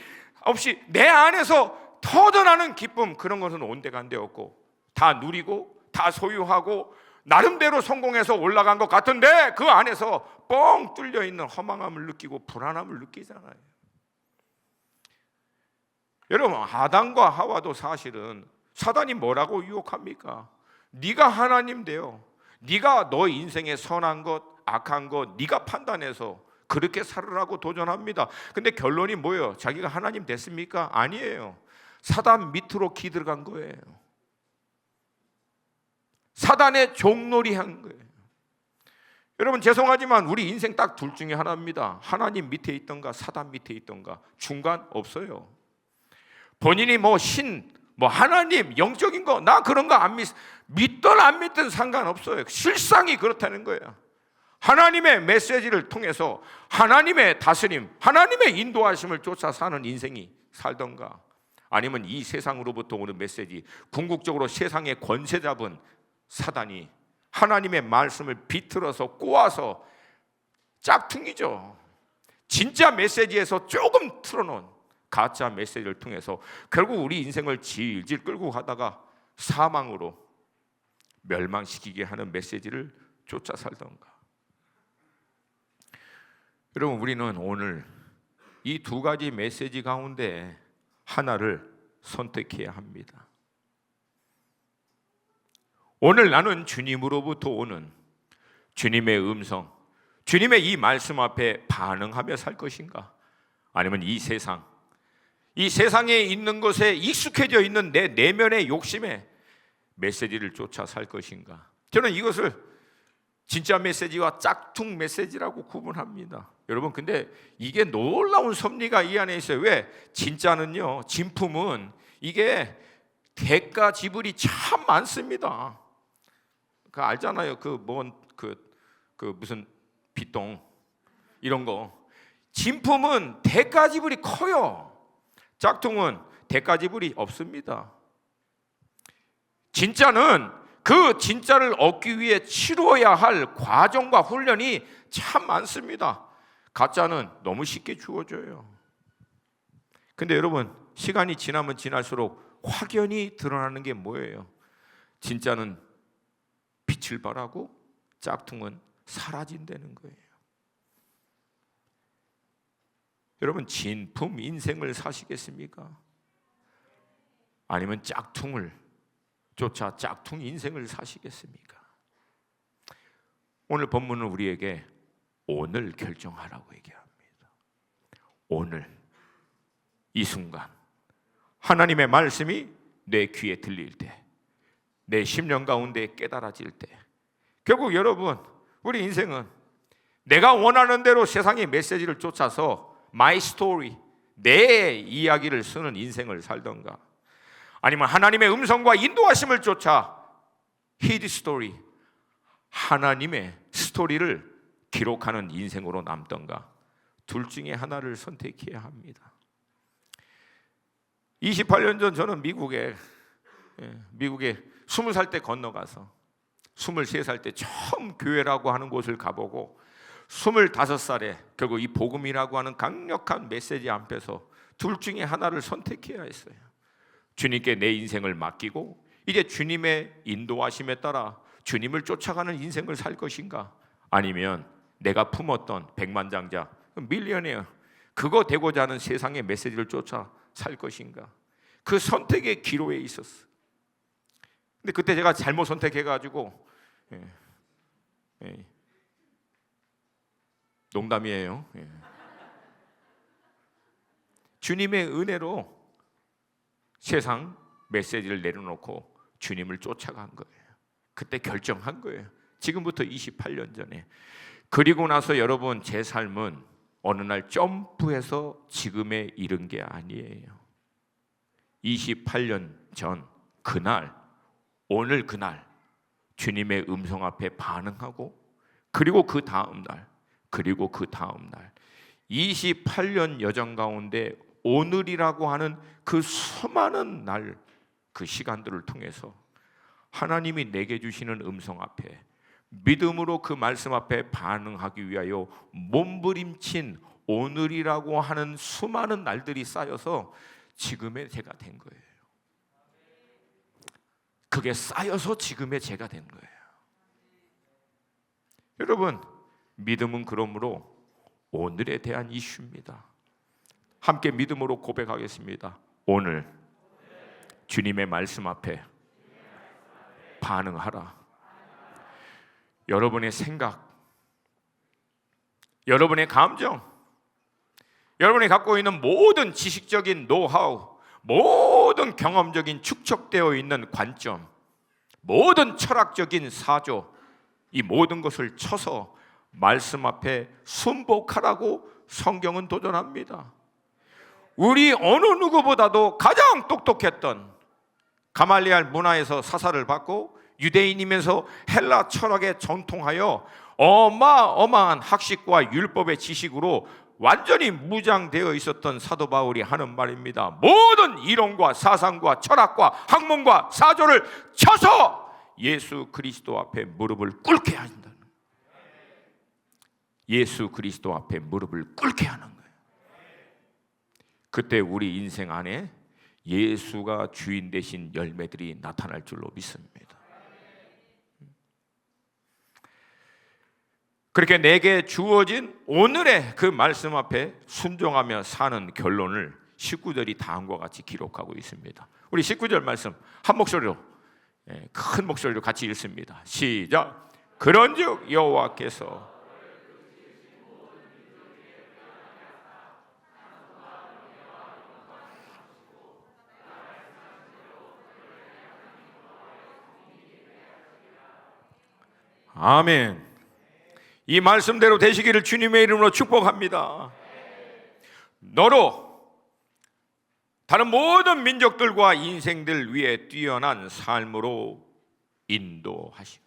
내 안에서 터져나는 기쁨, 그런 것은 온데간데 없고, 다 누리고 다 소유하고 나름대로 성공해서 올라간 것 같은데 그 안에서 뻥 뚫려 있는 허망함을 느끼고 불안함을 느끼잖아요. 여러분, 아담과 하와도 사실은 사단이 뭐라고 유혹합니까? 네가 하나님 되어 네가 너 인생의 선한 것 악한 것 네가 판단해서 그렇게 살으라고 도전합니다. 근데 결론이 뭐예요? 자기가 하나님 됐습니까? 아니에요. 사단 밑으로 기들어간 거예요. 사단의 종놀이 한 거예요. 여러분 죄송하지만 우리 인생 딱 둘 중에 하나입니다. 하나님 밑에 있던가 사단 밑에 있던가, 중간 없어요. 본인이 뭐 하나님, 영적인 거 나 그런 거 안 믿든 안 믿든 상관없어요. 실상이 그렇다는 거예요. 하나님의 메시지를 통해서 하나님의 다스림, 하나님의 인도하심을 쫓아 사는 인생이 살던가, 아니면 이 세상으로부터 오는 메시지, 궁극적으로 세상의 권세 잡은 사단이 하나님의 말씀을 비틀어서 꼬아서, 짝퉁이죠. 진짜 메시지에서 조금 틀어놓은 가짜 메시지를 통해서 결국 우리 인생을 질질 끌고 가다가 사망으로 멸망시키게 하는 메시지를 쫓아 살던가. 여러분, 우리는 오늘 이 두 가지 메시지 가운데 하나를 선택해야 합니다. 오늘 나는 주님으로부터 오는 주님의 음성, 주님의 이 말씀 앞에 반응하며 살 것인가? 아니면 이 세상에 있는 것에 익숙해져 있는 내 내면의 욕심에 메시지를 쫓아 살 것인가? 저는 이것을 진짜 메시지와 짝퉁 메시지라고 구분합니다. 여러분, 근데 이게 놀라운 섭리가 이 안에 있어요. 왜? 진짜는요, 진품은 이게 대가 지불이 참 많습니다. 그 알잖아요. 무슨 빗동 이런 거. 진품은 대가 지불이 커요. 짝퉁은 대가 지불이 없습니다. 진짜는 그 진짜를 얻기 위해 치루어야 할 과정과 훈련이 참 많습니다. 가짜는 너무 쉽게 주어져요. 근데 여러분, 시간이 지나면 지날수록 확연히 드러나는 게 뭐예요? 진짜는 빛을 발하고 짝퉁은 사라진다는 거예요. 여러분, 진품 인생을 사시겠습니까? 아니면 짝퉁을 쫓아 짝퉁 인생을 사시겠습니까? 오늘 본문은 우리에게 오늘 결정하라고 얘기합니다. 오늘, 이 순간 하나님의 말씀이 내 귀에 들릴 때, 내 심령 가운데 깨달아질 때, 결국 여러분, 우리 인생은 내가 원하는 대로 세상의 메시지를 쫓아서 my story, 내 이야기를 쓰는 인생을 살던가, 아니면 하나님의 음성과 인도하심을 쫓아 his story, 하나님의 스토리를 기록하는 인생으로 남던가, 둘 중에 하나를 선택해야 합니다. 28년 전 저는 미국에 20살 때 건너가서 23살 때 처음 교회라고 하는 곳을 가보고 25살에 결국 이 복음이라고 하는 강력한 메시지 앞에서 둘 중에 하나를 선택해야 했어요. 주님께 내 인생을 맡기고 이제 주님의 인도하심에 따라 주님을 쫓아가는 인생을 살 것인가, 아니면 내가 품었던 백만장자 밀리언이에요, 그거 되고자 하는 세상의 메시지를 쫓아 살 것인가. 그 선택의 기로에 있었어. 근데 그때 제가 잘못 선택해가지고 농담이에요. 주님의 은혜로 세상 메시지를 내려놓고 주님을 쫓아간 거예요. 그때 결정한 거예요. 지금부터 28년 전에. 그리고 나서 여러분, 제 삶은 어느 날 점프해서 지금에 이른 게 아니에요. 28년 전 그날, 오늘 그날 주님의 음성 앞에 반응하고, 그리고 그 다음 날, 그리고 그 다음 날, 28년 여정 가운데 오늘이라고 하는 그 수많은 날, 그 시간들을 통해서 하나님이 내게 주시는 음성 앞에 믿음으로 그 말씀 앞에 반응하기 위하여 몸부림친 오늘이라고 하는 수많은 날들이 쌓여서 지금의 제가 된 거예요. 그게 쌓여서 지금의 제가 된 거예요. 여러분, 믿음은 그러므로 오늘에 대한 이슈입니다. 함께 믿음으로 고백하겠습니다. 오늘 주님의 말씀 앞에 반응하라. 여러분의 생각, 여러분의 감정, 여러분이 갖고 있는 모든 지식적인 노하우, 모든 경험적인 축적되어 있는 관점, 모든 철학적인 사조, 이 모든 것을 쳐서 말씀 앞에 순복하라고 성경은 도전합니다. 우리 어느 누구보다도 가장 똑똑했던 가말리알 문화에서 사사를 받고 유대인이면서 헬라 철학에 전통하여 어마어마한 학식과 율법의 지식으로 완전히 무장되어 있었던 사도 바울이 하는 말입니다. 모든 이론과 사상과 철학과 학문과 사조를 쳐서 예수 그리스도 앞에 무릎을 꿇게 한다는 거예요. 예수 그리스도 앞에 무릎을 꿇게 하는 거예요. 그때 우리 인생 안에 예수가 주인 되신 열매들이 나타날 줄로 믿습니다. 그렇게 내게 주어진 오늘의 그 말씀 앞에 순종하며 사는 결론을 19절이 다음과 같이 기록하고 있습니다. 우리 19절 말씀 한 목소리로, 큰 목소리로 같이 읽습니다. 시작. 그런즉 여호와께서 아멘. 이 말씀대로 되시기를 주님의 이름으로 축복합니다. 너로 다른 모든 민족들과 인생들 위에 뛰어난 삶으로 인도하시오.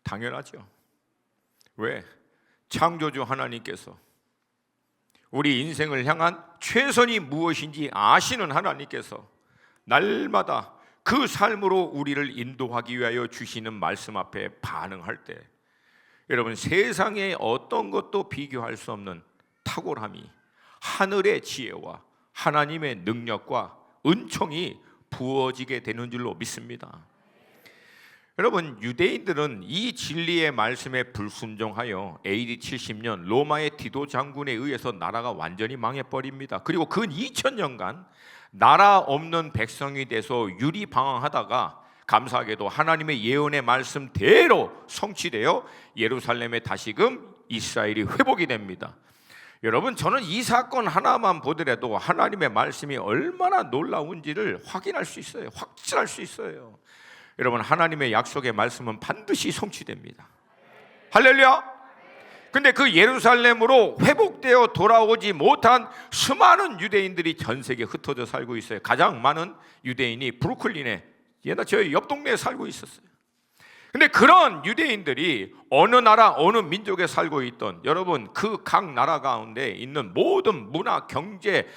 당연하죠. 왜? 창조주 하나님께서 우리 인생을 향한 최선이 무엇인지 아시는 하나님께서 날마다 그 삶으로 우리를 인도하기 위하여 주시는 말씀 앞에 반응할 때, 여러분, 세상의 어떤 것도 비교할 수 없는 탁월함이, 하늘의 지혜와 하나님의 능력과 은총이 부어지게 되는 줄로 믿습니다. 여러분, 유대인들은 이 진리의 말씀에 불순종하여 AD 70년 로마의 디도 장군에 의해서 나라가 완전히 망해버립니다. 그리고 근 2000년간 나라 없는 백성이 돼서 유리방황하다가 감사하게도 하나님의 예언의 말씀대로 성취되어 예루살렘에 다시금 이스라엘이 회복이 됩니다. 여러분, 저는 이 사건 하나만 보더라도 하나님의 말씀이 얼마나 놀라운지를 확인할 수 있어요. 확실할 수 있어요. 여러분, 하나님의 약속의 말씀은 반드시 성취됩니다. 할렐루야. 근데 그 예루살렘으로 회복되어 돌아오지 못한 수많은 유대인들이 전 세계에 흩어져 살고 있어요. 가장 많은 유대인이 브루클린에, 옛날 저희 옆 동네에 살고 있었어요. 근데 그런 유대인들이 어느 나라 어느 민족에 살고 있던, 여러분, 그 각 나라 가운데 있는 모든 문화, 경제,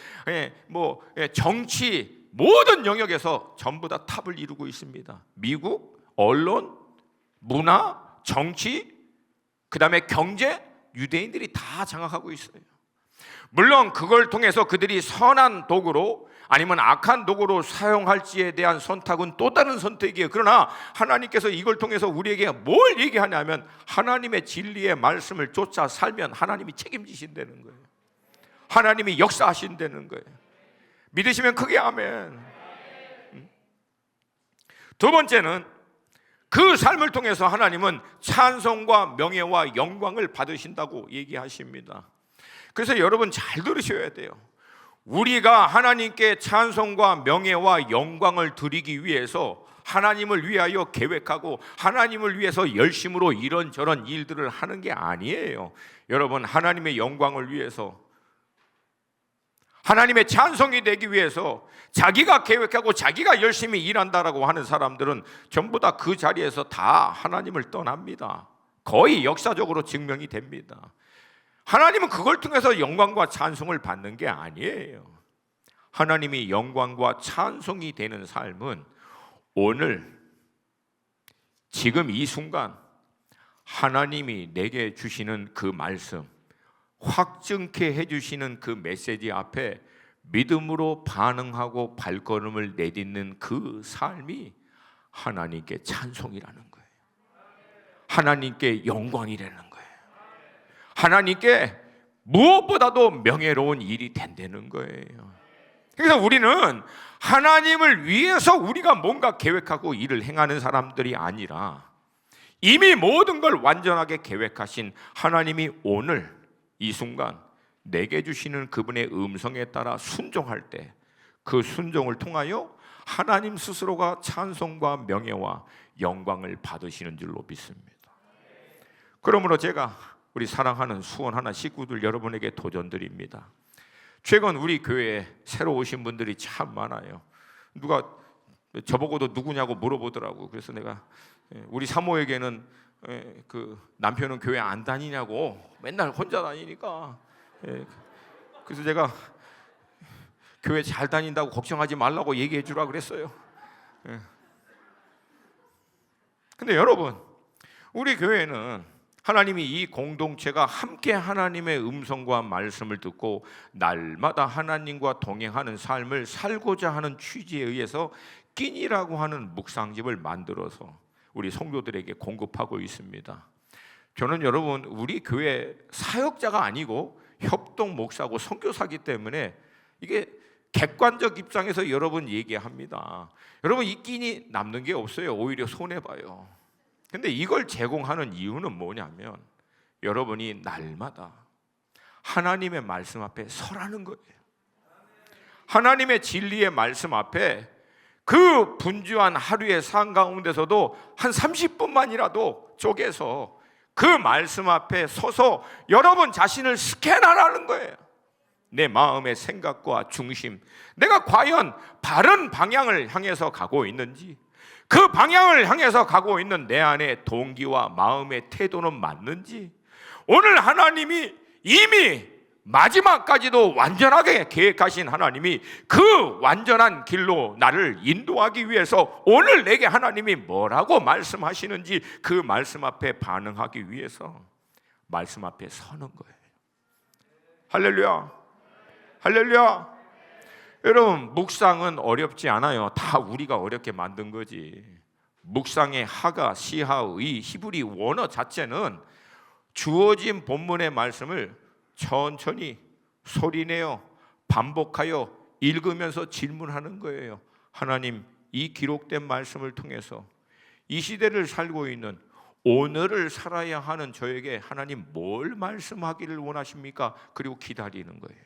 정치, 모든 영역에서 전부 다 탑을 이루고 있습니다. 미국, 언론, 문화, 정치, 그 다음에 경제, 유대인들이 다 장악하고 있어요. 물론 그걸 통해서 그들이 선한 도구로 아니면 악한 도구로 사용할지에 대한 선택은 또 다른 선택이에요. 그러나 하나님께서 이걸 통해서 우리에게 뭘 얘기하냐면 하나님의 진리의 말씀을 쫓아 살면 하나님이 책임지신다는 거예요. 하나님이 역사하신다는 거예요. 믿으시면 크게 아멘. 두 번째는 그 삶을 통해서 하나님은 찬송과 명예와 영광을 받으신다고 얘기하십니다. 그래서 여러분 잘 들으셔야 돼요. 우리가 하나님께 찬송과 명예와 영광을 드리기 위해서 하나님을 위하여 계획하고 하나님을 위해서 열심으로 이런저런 일들을 하는 게 아니에요. 여러분, 하나님의 영광을 위해서, 하나님의 찬송이 되기 위해서 자기가 계획하고 자기가 열심히 일한다라고 하는 사람들은 전부 다 그 자리에서 다 하나님을 떠납니다. 거의 역사적으로 증명이 됩니다. 하나님은 그걸 통해서 영광과 찬송을 받는 게 아니에요. 하나님이 영광과 찬송이 되는 삶은 오늘 지금 이 순간 하나님이 내게 주시는 그 말씀, 확증케 해주시는 그 메시지 앞에 믿음으로 반응하고 발걸음을 내딛는 그 삶이 하나님께 찬송이라는 거예요. 하나님께 영광이라는 거예요. 하나님께 무엇보다도 명예로운 일이 된다는 거예요. 그래서 우리는 하나님을 위해서 우리가 뭔가 계획하고 일을 행하는 사람들이 아니라 이미 모든 걸 완전하게 계획하신 하나님이 오늘 이 순간 내게 주시는 그분의 음성에 따라 순종할 때 그 순종을 통하여 하나님 스스로가 찬송과 명예와 영광을 받으시는 줄로 믿습니다. 그러므로 제가 우리 사랑하는 수원 하나 식구들 여러분에게 도전드립니다. 최근 우리 교회에 새로 오신 분들이 참 많아요. 누가 저보고도 누구냐고 물어보더라고. 그래서 내가 우리 사모에게는 그 남편은 교회 안 다니냐고 맨날 혼자 다니니까, 그래서 제가 교회 잘 다닌다고 걱정하지 말라고 얘기해 주라 그랬어요. 근데 여러분, 우리 교회는 하나님이 이 공동체가 함께 하나님의 음성과 말씀을 듣고 날마다 하나님과 동행하는 삶을 살고자 하는 취지에 의해서 끼니라고 하는 묵상집을 만들어서 우리 성도들에게 공급하고 있습니다. 저는 여러분 우리 교회 사역자가 아니고 협동 목사고 선교사기 때문에 이게 객관적 입장에서 여러분 얘기합니다. 여러분 이 끼니 남는 게 없어요. 오히려 손해봐요. 근데 이걸 제공하는 이유는 뭐냐면 여러분이 날마다 하나님의 말씀 앞에 서라는 거예요. 하나님의 진리의 말씀 앞에 그 분주한 하루의 삶 가운데서도 한 30분만이라도 쪼개서 그 말씀 앞에 서서 여러분 자신을 스캔하라는 거예요. 내 마음의 생각과 중심, 내가 과연 바른 방향을 향해서 가고 있는지, 그 방향을 향해서 가고 있는 내 안의 동기와 마음의 태도는 맞는지, 오늘 하나님이 이미 마지막까지도 완전하게 계획하신 하나님이 그 완전한 길로 나를 인도하기 위해서 오늘 내게 하나님이 뭐라고 말씀하시는지 그 말씀 앞에 반응하기 위해서 말씀 앞에 서는 거예요. 할렐루야, 할렐루야. 여러분 묵상은 어렵지 않아요. 다 우리가 어렵게 만든 거지. 묵상의 하가, 시하, 의, 히브리 원어 자체는 주어진 본문의 말씀을 천천히 소리내어 반복하여 읽으면서 질문하는 거예요. 하나님, 이 기록된 말씀을 통해서 이 시대를 살고 있는 오늘을 살아야 하는 저에게 하나님 뭘 말씀하기를 원하십니까? 그리고 기다리는 거예요.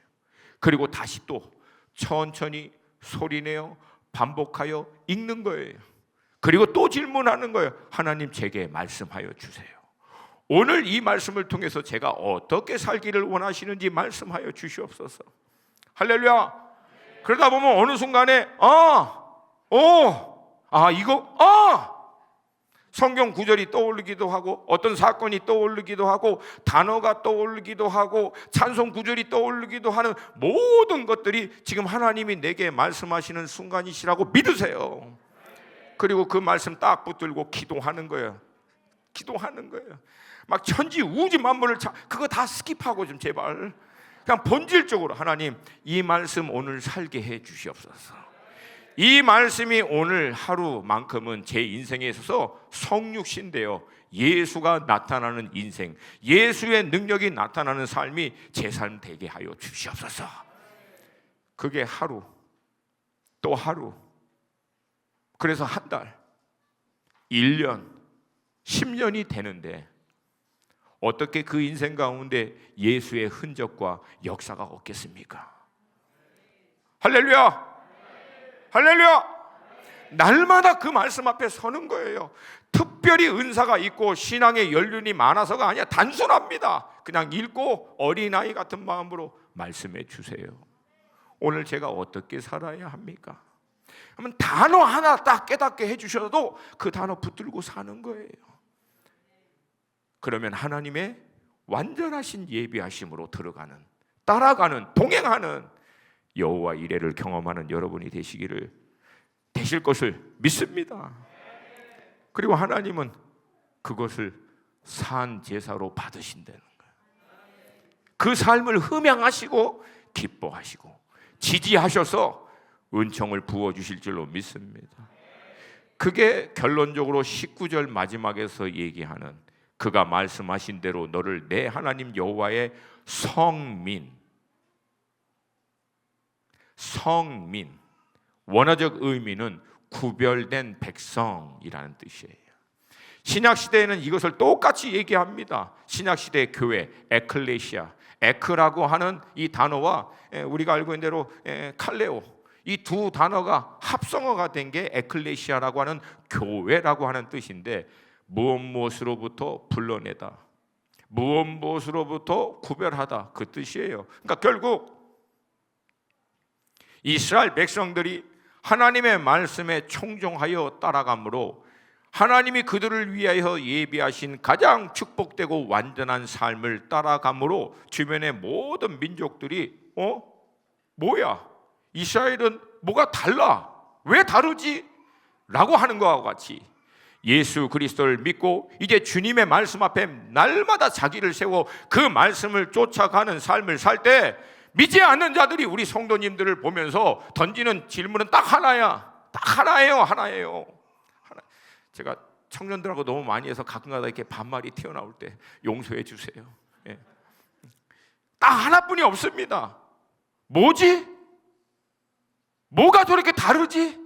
그리고 다시 또 천천히 소리내어 반복하여 읽는 거예요. 그리고 또 질문하는 거예요. 하나님 제게 말씀하여 주세요. 오늘 이 말씀을 통해서 제가 어떻게 살기를 원하시는지 말씀하여 주시옵소서. 할렐루야. 그러다 보면 어느 순간에 이거 성경 구절이 떠오르기도 하고 어떤 사건이 떠오르기도 하고 단어가 떠오르기도 하고 찬송 구절이 떠오르기도 하는 모든 것들이 지금 하나님이 내게 말씀하시는 순간이시라고 믿으세요. 그리고 그 말씀 딱 붙들고 기도하는 거예요. 기도하는 거예요. 막 천지 우주 만물을 그거 다 스킵하고 좀 제발 그냥 본질적으로 하나님 이 말씀 오늘 살게 해 주시옵소서. 이 말씀이 오늘 하루만큼은 제 인생에 있어서 성육신되어 예수가 나타나는 인생, 예수의 능력이 나타나는 삶이 제 삶 되게 하여 주시옵소서. 그게 하루 또 하루, 그래서 한 달, 1년, 10년이 되는데 어떻게 그 인생 가운데 예수의 흔적과 역사가 없겠습니까? 할렐루야! 할렐루야! 날마다 그 말씀 앞에 서는 거예요. 특별히 은사가 있고 신앙의 연륜이 많아서가 아니야. 단순합니다. 그냥 읽고 어린아이 같은 마음으로 말씀해 주세요. 오늘 제가 어떻게 살아야 합니까? 그러면 단어 하나 딱 깨닫게 해주셔도 그 단어 붙들고 사는 거예요. 그러면 하나님의 완전하신 예비하심으로 들어가는, 따라가는, 동행하는 여호와 이레를 경험하는 여러분이 되실 것을 믿습니다. 그리고 하나님은 그것을 산 제사로 받으신다는 거예요. 그 삶을 흠양하시고 기뻐하시고 지지하셔서 은총을 부어주실 줄로 믿습니다. 그게 결론적으로 19절 마지막에서 얘기하는 그가 말씀하신 대로 너를 내 하나님 여호와의 성민, 원어적 의미는 구별된 백성이라는 뜻이에요. 신약시대에는 이것을 똑같이 얘기합니다. 신약시대의 교회, 에클레시아, 에크라고 하는 이 단어와 우리가 알고 있는 대로 칼레오, 이 두 단어가 합성어가 된 게 에클레시아라고 하는 교회라고 하는 뜻인데, 무엇으로부터 불러내다, 무엇으로부터 구별하다, 그 뜻이에요. 그러니까 결국 이스라엘 백성들이 하나님의 말씀에 청종하여 따라가므로 하나님이 그들을 위하여 예비하신 가장 축복되고 완전한 삶을 따라가므로 주변의 모든 민족들이 뭐야? 이스라엘은 뭐가 달라? 왜 다르지? 라고 하는 것과 같이 예수 그리스도를 믿고 이제 주님의 말씀 앞에 날마다 자기를 세워 그 말씀을 쫓아가는 삶을 살 때 믿지 않는 자들이 우리 성도님들을 보면서 던지는 질문은 딱 하나야. 딱 하나예요. 제가 청년들하고 너무 많이 해서 가끔가다 이렇게 반말이 튀어나올 때 용서해 주세요. 예. 딱 하나뿐이 없습니다. 뭐지? 뭐가 저렇게 다르지?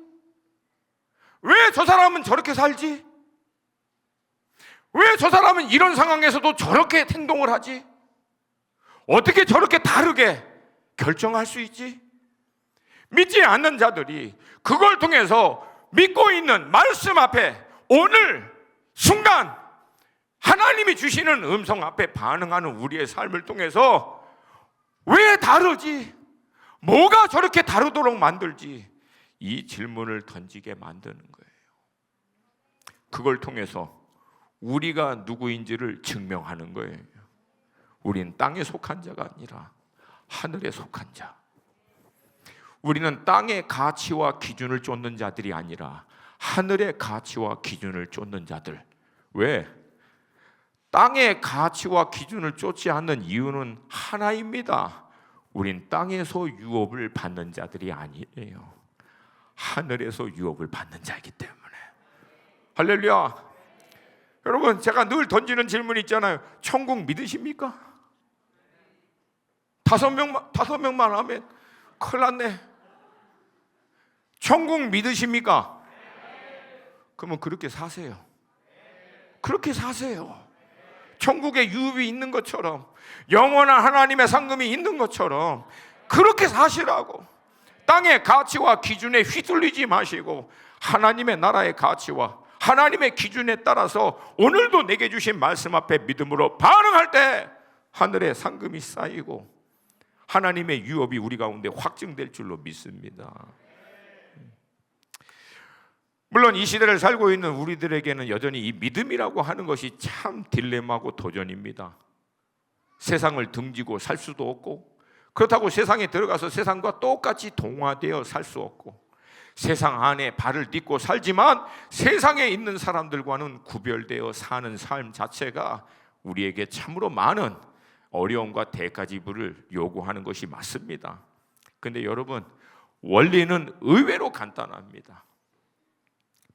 왜 저 사람은 저렇게 살지? 왜 저 사람은 이런 상황에서도 저렇게 행동을 하지? 어떻게 저렇게 다르게 결정할 수 있지? 믿지 않는 자들이 그걸 통해서 믿고 있는 말씀 앞에 오늘 순간 하나님이 주시는 음성 앞에 반응하는 우리의 삶을 통해서 왜 다르지? 뭐가 저렇게 다르도록 만들지? 이 질문을 던지게 만드는 거예요. 그걸 통해서 우리가 누구인지를 증명하는 거예요. 우리는 땅에 속한 자가 아니라 하늘에 속한 자. 우리는 땅의 가치와 기준을 쫓는 자들이 아니라 하늘의 가치와 기준을 쫓는 자들. 왜? 땅의 가치와 기준을 쫓지 않는 이유는 하나입니다. 우린 땅에서 유업을 받는 자들이 아니에요. 하늘에서 유업을 받는 자이기 때문에. 할렐루야. 여러분, 제가 늘 던지는 질문이 있잖아요. 천국 믿으십니까? 5명만 하면 큰일 났네. 천국 믿으십니까? 그러면 그렇게 사세요. 그렇게 사세요. 천국에 유업이 있는 것처럼, 영원한 하나님의 상급이 있는 것처럼 그렇게 사시라고. 땅의 가치와 기준에 휘둘리지 마시고 하나님의 나라의 가치와 하나님의 기준에 따라서 오늘도 내게 주신 말씀 앞에 믿음으로 반응할 때 하늘의 상급이 쌓이고 하나님의 유업이 우리 가운데 확증될 줄로 믿습니다. 물론 이 시대를 살고 있는 우리들에게는 여전히 이 믿음이라고 하는 것이 참 딜레마고 도전입니다. 세상을 등지고 살 수도 없고, 그렇다고 세상에 들어가서 세상과 똑같이 동화되어 살 수 없고, 세상 안에 발을 딛고 살지만 세상에 있는 사람들과는 구별되어 사는 삶 자체가 우리에게 참으로 많은 어려움과 대가지불을 요구하는 것이 맞습니다. 근데 여러분, 원리는 의외로 간단합니다.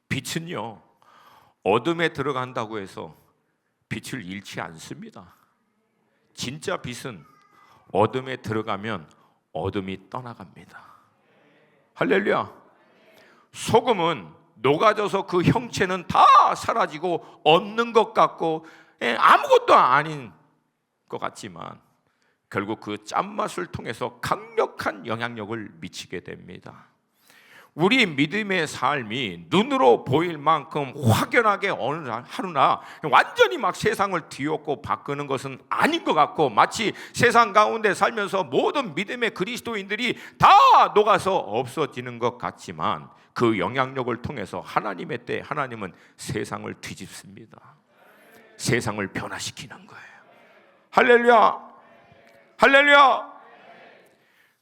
빛은요, 어둠에 들어간다고 해서 빛을 잃지 않습니다. 진짜 빛은 어둠에 들어가면 어둠이 떠나갑니다. 할렐루야. 소금은 녹아져서 그 형체는 다 사라지고 없는 것 같고 아무것도 아닌 것 같지만 결국 그 짠맛을 통해서 강력한 영향력을 미치게 됩니다. 우리 믿음의 삶이 눈으로 보일 만큼 확연하게 어느 하루나 완전히 막 세상을 뒤엎고 바꾸는 것은 아닌 것 같고, 마치 세상 가운데 살면서 모든 믿음의 그리스도인들이 다 녹아서 없어지는 것 같지만 그 영향력을 통해서 하나님의 때 하나님은 세상을 뒤집습니다. 세상을 변화시키는 거예요. 할렐루야, 할렐루야.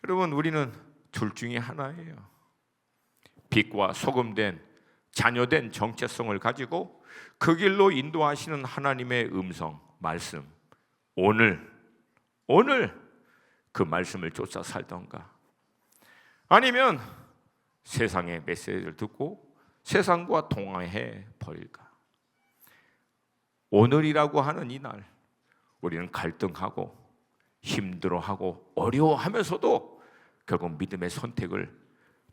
여러분, 우리는 둘 중에 하나예요. 빛과 소금된 자녀된 정체성을 가지고 그 길로 인도하시는 하나님의 음성, 말씀, 오늘 그 말씀을 쫓아 살던가, 아니면 세상의 메시지를 듣고 세상과 동화해 버릴까. 오늘이라고 하는 이날 우리는 갈등하고 힘들어하고 어려워하면서도 결국 믿음의 선택을,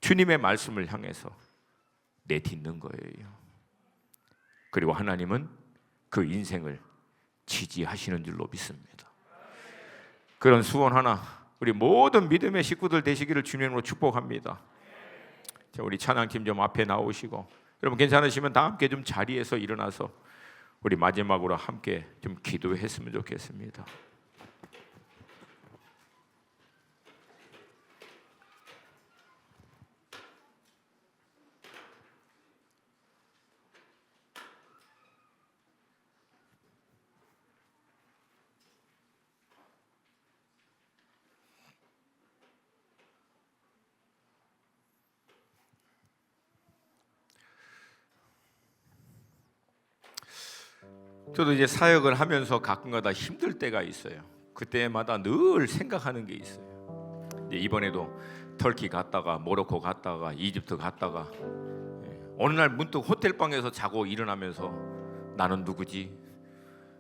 주님의 말씀을 향해서 내딛는 거예요. 그리고 하나님은 그 인생을 지지하시는 줄로 믿습니다. 그런 수원 하나 우리 모든 믿음의 식구들 되시기를 주님으로 축복합니다. 자, 우리 찬양팀 좀 앞에 나오시고, 여러분 괜찮으시면 다 함께 좀 자리에서 일어나서 우리 마지막으로 함께 좀 기도했으면 좋겠습니다. 저도 이제 사역을 하면서 가끔가다 힘들 때가 있어요. 그때마다 늘 생각하는 게 있어요. 이번에도 터키 갔다가 모로코 갔다가 이집트 갔다가 어느 날 문득 호텔방에서 자고 일어나면서 나는 누구지?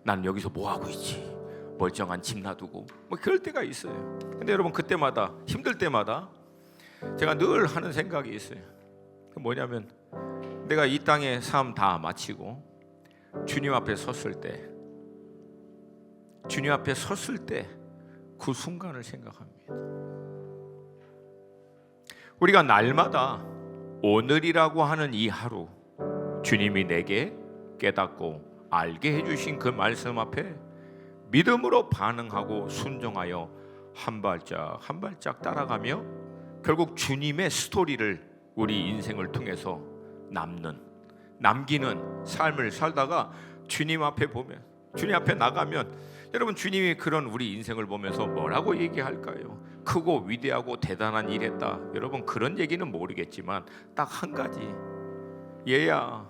난 여기서 뭐 하고 있지? 멀쩡한 집 놔두고 뭐 그럴 때가 있어요. 근데 여러분, 그때마다 힘들 때마다 제가 늘 하는 생각이 있어요. 뭐냐면 내가 이 땅의 삶 다 마치고 주님 앞에 섰을 때 그 순간을 생각합니다. 우리가 날마다 오늘이라고 하는 이 하루, 주님이 내게 깨닫고 알게 해주신 그 말씀 앞에 믿음으로 반응하고 순종하여 한 발짝 한 발짝 따라가며 결국 주님의 스토리를 우리 인생을 통해서 남기는 삶을 살다가 주님 앞에 보면, 주님 앞에 나가면 여러분, 주님이 그런 우리 인생을 보면서 뭐라고 얘기할까요? 크고 위대하고 대단한 일 했다. 여러분, 그런 얘기는 모르겠지만 딱 한 가지, 얘야,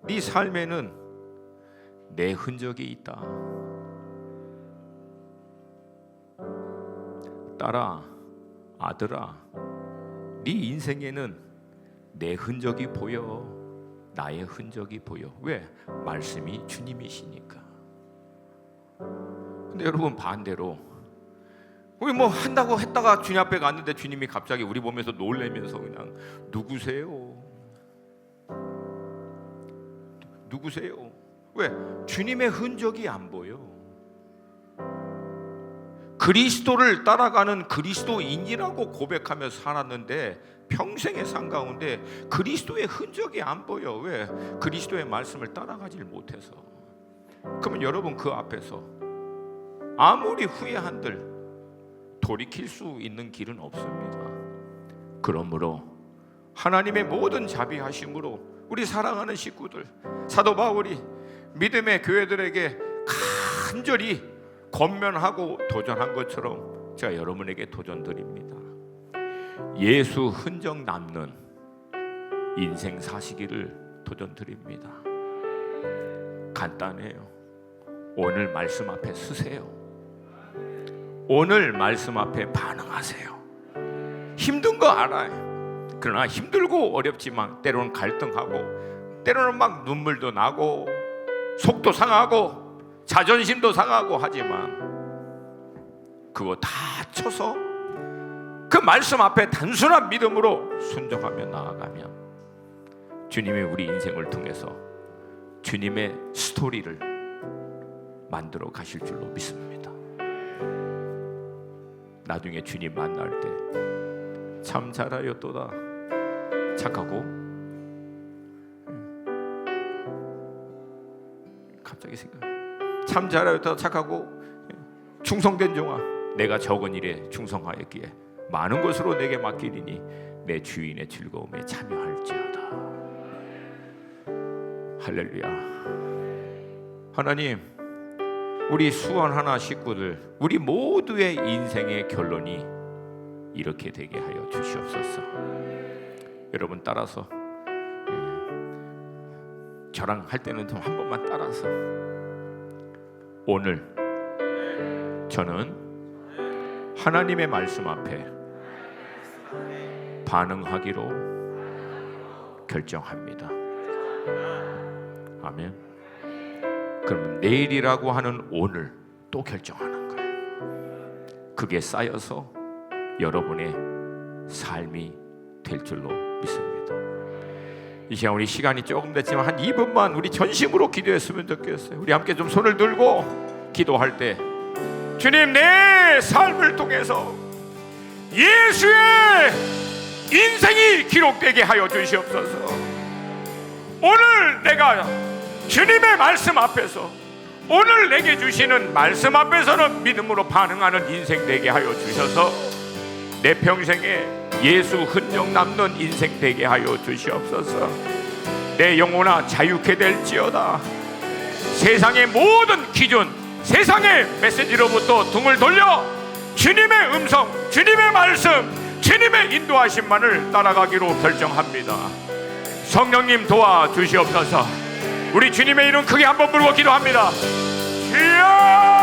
네 삶에는 내 흔적이 있다. 딸아, 아들아, 네 인생에는 내 흔적이 보여. 나의 흔적이 보여. 왜? 말씀이 주님이시니까. 근데 여러분, 반대로 우리 뭐 한다고 했다가 주님 앞에 갔는데 주님이 갑자기 우리 보면서 놀래면서 그냥 누구세요? 왜? 주님의 흔적이 안 보여. 그리스도를 따라가는 그리스도인이라고 고백하며 살았는데 평생의 삶 가운데 그리스도의 흔적이 안 보여. 왜? 그리스도의 말씀을 따라가질 못해서. 그러면 여러분, 그 앞에서 아무리 후회한들 돌이킬 수 있는 길은 없습니다. 그러므로 하나님의 모든 자비하심으로 우리 사랑하는 식구들, 사도 바울이 믿음의 교회들에게 간절히 권면하고 도전한 것처럼 제가 여러분에게 도전드립니다. 예수 흔적 남는 인생 사시기를 도전드립니다. 간단해요. 오늘 말씀 앞에 서세요. 오늘 말씀 앞에 반응하세요. 힘든 거 알아요. 그러나 힘들고 어렵지만 때로는 갈등하고 때로는 막 눈물도 나고 속도 상하고 자존심도 상하고 하지만 그거 다 쳐서 그 말씀 앞에 단순한 믿음으로 순종하며 나아가면 주님이 우리 인생을 통해서 주님의 스토리를 만들어 가실 줄로 믿습니다. 나중에 주님 만날 때 참 잘하였도다 착하고, 갑자기 생각, 참 잘하였도다 착하고 충성된 종아, 내가 적은 일에 충성하였기에 많은 것으로 내게 맡기리니 내 주인의 즐거움에 참여할지어다. 할렐루야. 하나님, 우리 수원 하나 식구들, 우리 모두의 인생의 결론이 이렇게 되게 하여 주시옵소서. 여러분 따라서, 저랑 할 때는 좀 한 번만 따라서, 오늘 저는 하나님의 말씀 앞에 반응하기로 결정합니다. 아멘. 그럼 내일이라고 하는 오늘 또 결정하는 거예요. 그게 쌓여서 여러분의 삶이 될 줄로 믿습니다. 이 시간 우리 시간이 조금 됐지만 한 2분만 우리 전심으로 기도했으면 좋겠어요. 우리 함께 좀 손을 들고 기도할 때, 주님, 내 삶을 통해서 예수의 인생이 기록되게 하여 주시옵소서. 오늘 내가 주님의 말씀 앞에서, 오늘 내게 주시는 말씀 앞에서는 믿음으로 반응하는 인생 되게 하여 주셔서 내 평생에 예수 흔적 남는 인생 되게 하여 주시옵소서. 내 영혼아 자유케 될지어다. 세상의 모든 기준, 세상의 메시지로부터 등을 돌려 주님의 음성, 주님의 말씀, 주님의 인도하심만을 따라가기로 결정합니다. 성령님 도와주시옵소서. 우리 주님의 이름 크게 한번 부르고 기도합니다. 주여!